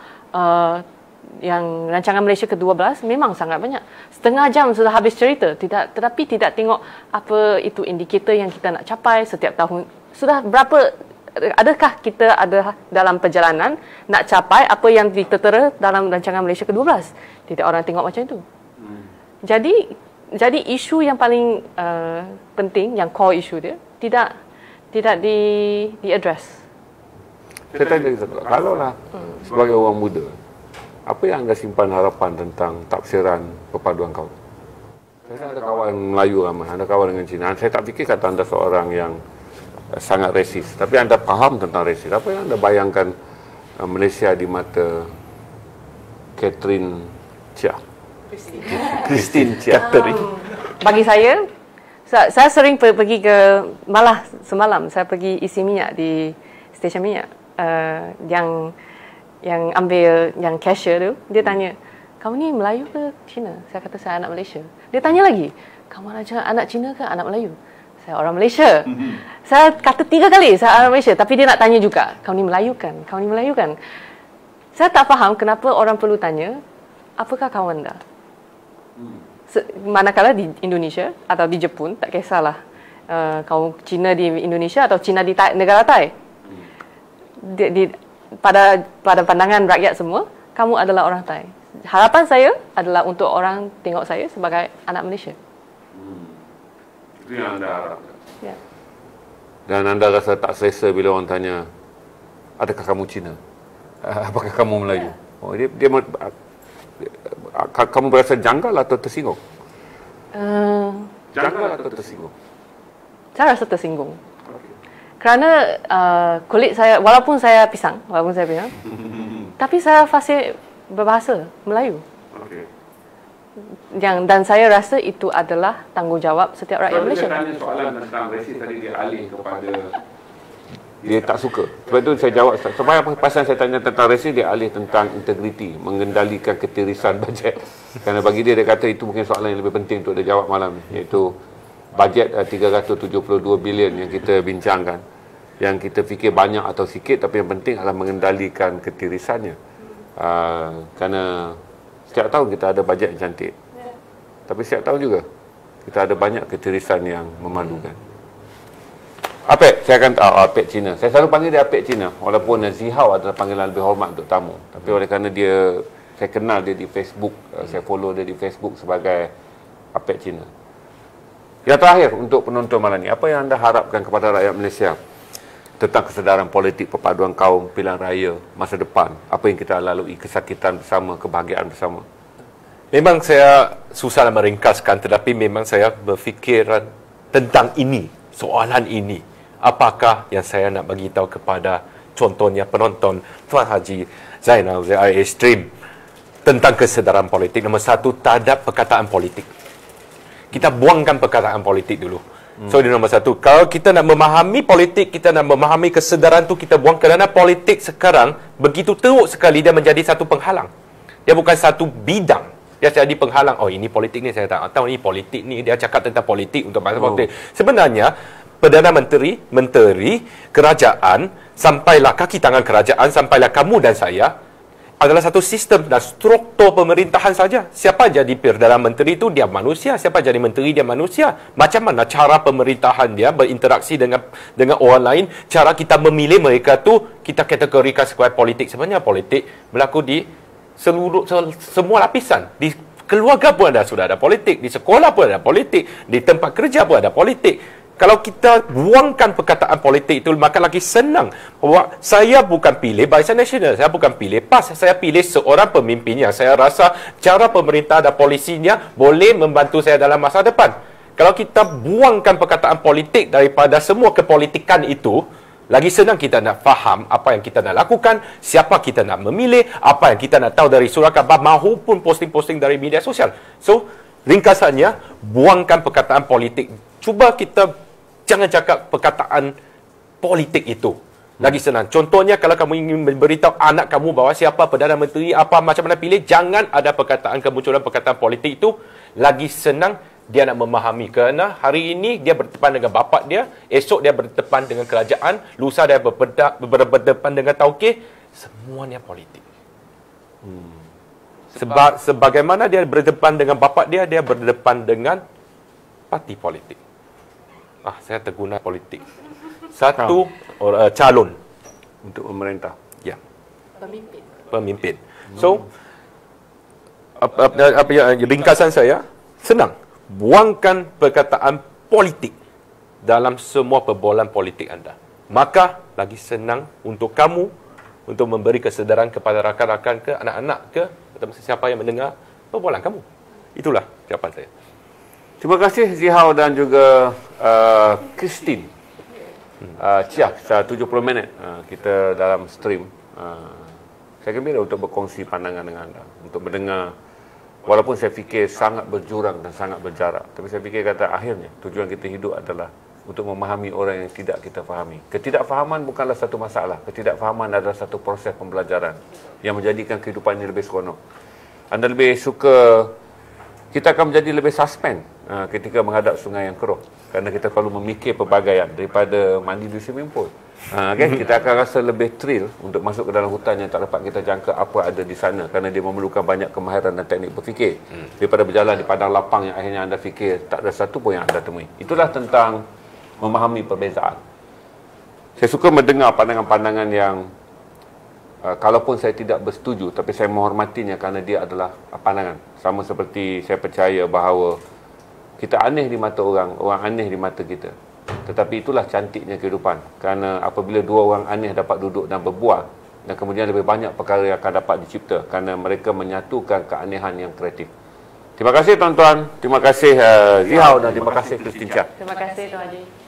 yang rancangan Malaysia ke-12 memang sangat banyak. Setengah jam sudah habis cerita, tetapi tidak tengok apa itu indikator yang kita nak capai setiap tahun. Sudah berapa, adakah kita ada dalam perjalanan nak capai apa yang ditertera dalam rancangan Malaysia ke-12? Tidak orang tengok macam itu. Jadi isu yang paling penting, yang core isu dia tidak di-address. Saya tanya kalau lah sebagai orang muda, apa yang anda simpan harapan tentang tafsiran perpaduan kaum? Saya ada kawan Melayu ramai, ada kawan dengan Cina. Saya tak fikir kata anda seorang yang sangat resis. Tapi anda faham tentang resis. Apa yang anda bayangkan Malaysia di mata Catherine Chia? Christine Chia. Bagi saya sering pergi ke, malah semalam saya pergi isi minyak di stesen minyak. Yang ambil, yang cashier tu, dia tanya, kamu ni Melayu ke Cina? Saya kata saya anak Malaysia. Dia tanya lagi, kamu anak Cina ke anak Melayu? Saya orang Malaysia. Saya kata 3 kali saya orang Malaysia, tapi dia nak tanya juga, kau ni Melayu kan? Kau ni Melayu kan? Saya tak faham kenapa orang perlu tanya, apakah kawan anda? Manakala di Indonesia atau di Jepun, tak kisahlah kau Cina di Indonesia atau Cina di negara Thai. Pada pandangan rakyat semua, kamu adalah orang Thai. Harapan saya adalah untuk orang tengok saya sebagai anak Malaysia. Itu yang anda harapkan. Ya. Dan anda rasa tak selesa bila orang tanya, adakah kamu Cina? Apakah kamu Melayu? Oh, kamu berasa janggal atau tersinggung? Janggal atau tersinggung? Saya rasa tersinggung. Kerana kulit saya, walaupun saya pisang, tapi saya fasih berbahasa Melayu. Okay. Dan saya rasa itu adalah tanggungjawab setiap rakyat Malaysia. Saya tanya soalan tentang resis tadi, dia alih kepada dia tak suka. Sebab itu saya jawab, sebab apa pasal saya tanya tentang resis, dia alih tentang integriti, mengendalikan ketirisan bajet. Kerana bagi dia kata itu mungkin soalan yang lebih penting untuk dia jawab malam ni, iaitu bajet 372 bilion yang kita bincangkan. Yang kita fikir banyak atau sikit, tapi yang penting adalah mengendalikan ketirisannya. Kerana setiap tahun kita ada bajet yang cantik. Tapi setiap tahun juga kita ada banyak ketirisan yang memalukan. Apek, saya akan Apek Cina. Saya selalu panggil dia Apek Cina, walaupun Zihao adalah panggilan lebih hormat untuk tamu. Tapi oleh kerana saya kenal dia di Facebook, saya follow dia di Facebook sebagai Apek Cina. Yang terakhir untuk penonton malam ni, apa yang anda harapkan kepada rakyat Malaysia tentang kesedaran politik, perpaduan kaum, pilihan raya, masa depan? Apa yang kita lalui, kesakitan bersama, kebahagiaan bersama? Memang saya susah nak meringkaskan, tetapi memang saya berfikiran tentang ini, soalan ini. Apakah yang saya nak bagi tahu kepada contohnya penonton Tuan Haji Zainal ZIA Stream tentang kesedaran politik? Nombor 1, tak ada perkataan politik. Kita buangkan perkataan politik dulu. So, di nombor 1, kalau kita nak memahami politik, kita nak memahami kesedaran tu, kita buang, kerana politik sekarang begitu teruk sekali, dia menjadi satu penghalang. Dia bukan satu bidang. Dia jadi penghalang. Oh, ini politik ni, saya tak tahu ni politik ni. Dia cakap tentang politik untuk bangsa politik. Sebenarnya, Perdana Menteri, kerajaan, sampailah kaki tangan kerajaan, sampailah kamu dan saya, adalah satu sistem dan struktur pemerintahan saja. Siapa jadi Perdana Menteri itu, dia manusia. Siapa jadi menteri, dia manusia. Macam mana cara pemerintahan dia berinteraksi dengan orang lain, cara kita memilih mereka tu, kita kategorikan sebagai politik. Sebenarnya politik berlaku di semua lapisan. Di keluarga pun sudah ada politik, di sekolah pun ada politik, di tempat kerja pun ada politik. Kalau kita buangkan perkataan politik itu, maka lagi senang. Bahawa saya bukan pilih Barisan Nasional, saya bukan pilih PAS, saya pilih seorang pemimpinnya. Saya rasa cara pemerintah dan polisinya boleh membantu saya dalam masa depan. Kalau kita buangkan perkataan politik daripada semua kepolitikan itu, lagi senang kita nak faham apa yang kita nak lakukan, siapa kita nak memilih, apa yang kita nak tahu dari surat khabar maupun posting-posting dari media sosial. So, ringkasannya, buangkan perkataan politik. Cuba kita jangan cakap perkataan politik itu. Lagi senang. Contohnya, kalau kamu ingin memberitahu anak kamu bahawa siapa Perdana Menteri, apa, macam mana pilih, jangan ada kemunculan perkataan politik itu. Lagi senang dia nak memahami. Kerana hari ini dia berdepan dengan bapak dia, esok dia berdepan dengan kerajaan, lusa dia berdepan dengan tauqih. Semuanya politik. Sebagaimana dia berdepan dengan bapak dia, dia berdepan dengan parti politik. Saya terguna politik. Satu calon untuk pemerintah. Ya. Pemimpin. So, apa yang ringkasan saya, senang. Buangkan perkataan politik dalam semua perbualan politik anda. Maka lagi senang untuk kamu untuk memberi kesedaran kepada rakan-rakan ke, anak-anak ke, atau siapa yang mendengar perbualan kamu. Itulah jawapan saya. Terima kasih Zihao dan juga Christine Chia, 70 minit kita dalam stream. Saya gembira untuk berkongsi pandangan dengan anda, untuk mendengar. Walaupun saya fikir sangat berjurang dan sangat berjarak, tapi saya fikir kata akhirnya tujuan kita hidup adalah untuk memahami orang yang tidak kita fahami. Ketidakfahaman bukanlah satu masalah. Ketidakfahaman adalah satu proses pembelajaran yang menjadikan kehidupan ini lebih seronok. Anda lebih suka, kita akan menjadi lebih suspend ketika menghadap sungai yang keruh. Kerana kita perlu memikir pelbagaian daripada mandi di swimming pool. Kan? Kita akan rasa lebih thrill untuk masuk ke dalam hutan yang tak dapat kita jangka apa ada di sana. Kerana dia memerlukan banyak kemahiran dan teknik berfikir. Daripada berjalan di padang lapang yang akhirnya anda fikir tak ada satu pun yang anda temui. Itulah tentang memahami perbezaan. Saya suka mendengar pandangan-pandangan yang kalaupun saya tidak bersetuju, tapi saya menghormatinya kerana dia adalah pandangan. Sama seperti saya percaya bahawa kita aneh di mata orang, orang aneh di mata kita. Tetapi itulah cantiknya kehidupan. Kerana apabila dua orang aneh dapat duduk dan berbual, dan kemudian lebih banyak perkara yang akan dapat dicipta kerana mereka menyatukan keanehan yang kreatif. Terima kasih tuan-tuan, terima kasih Zihao dan terima kasih Christine Chia. Terima kasih Tuan Haji.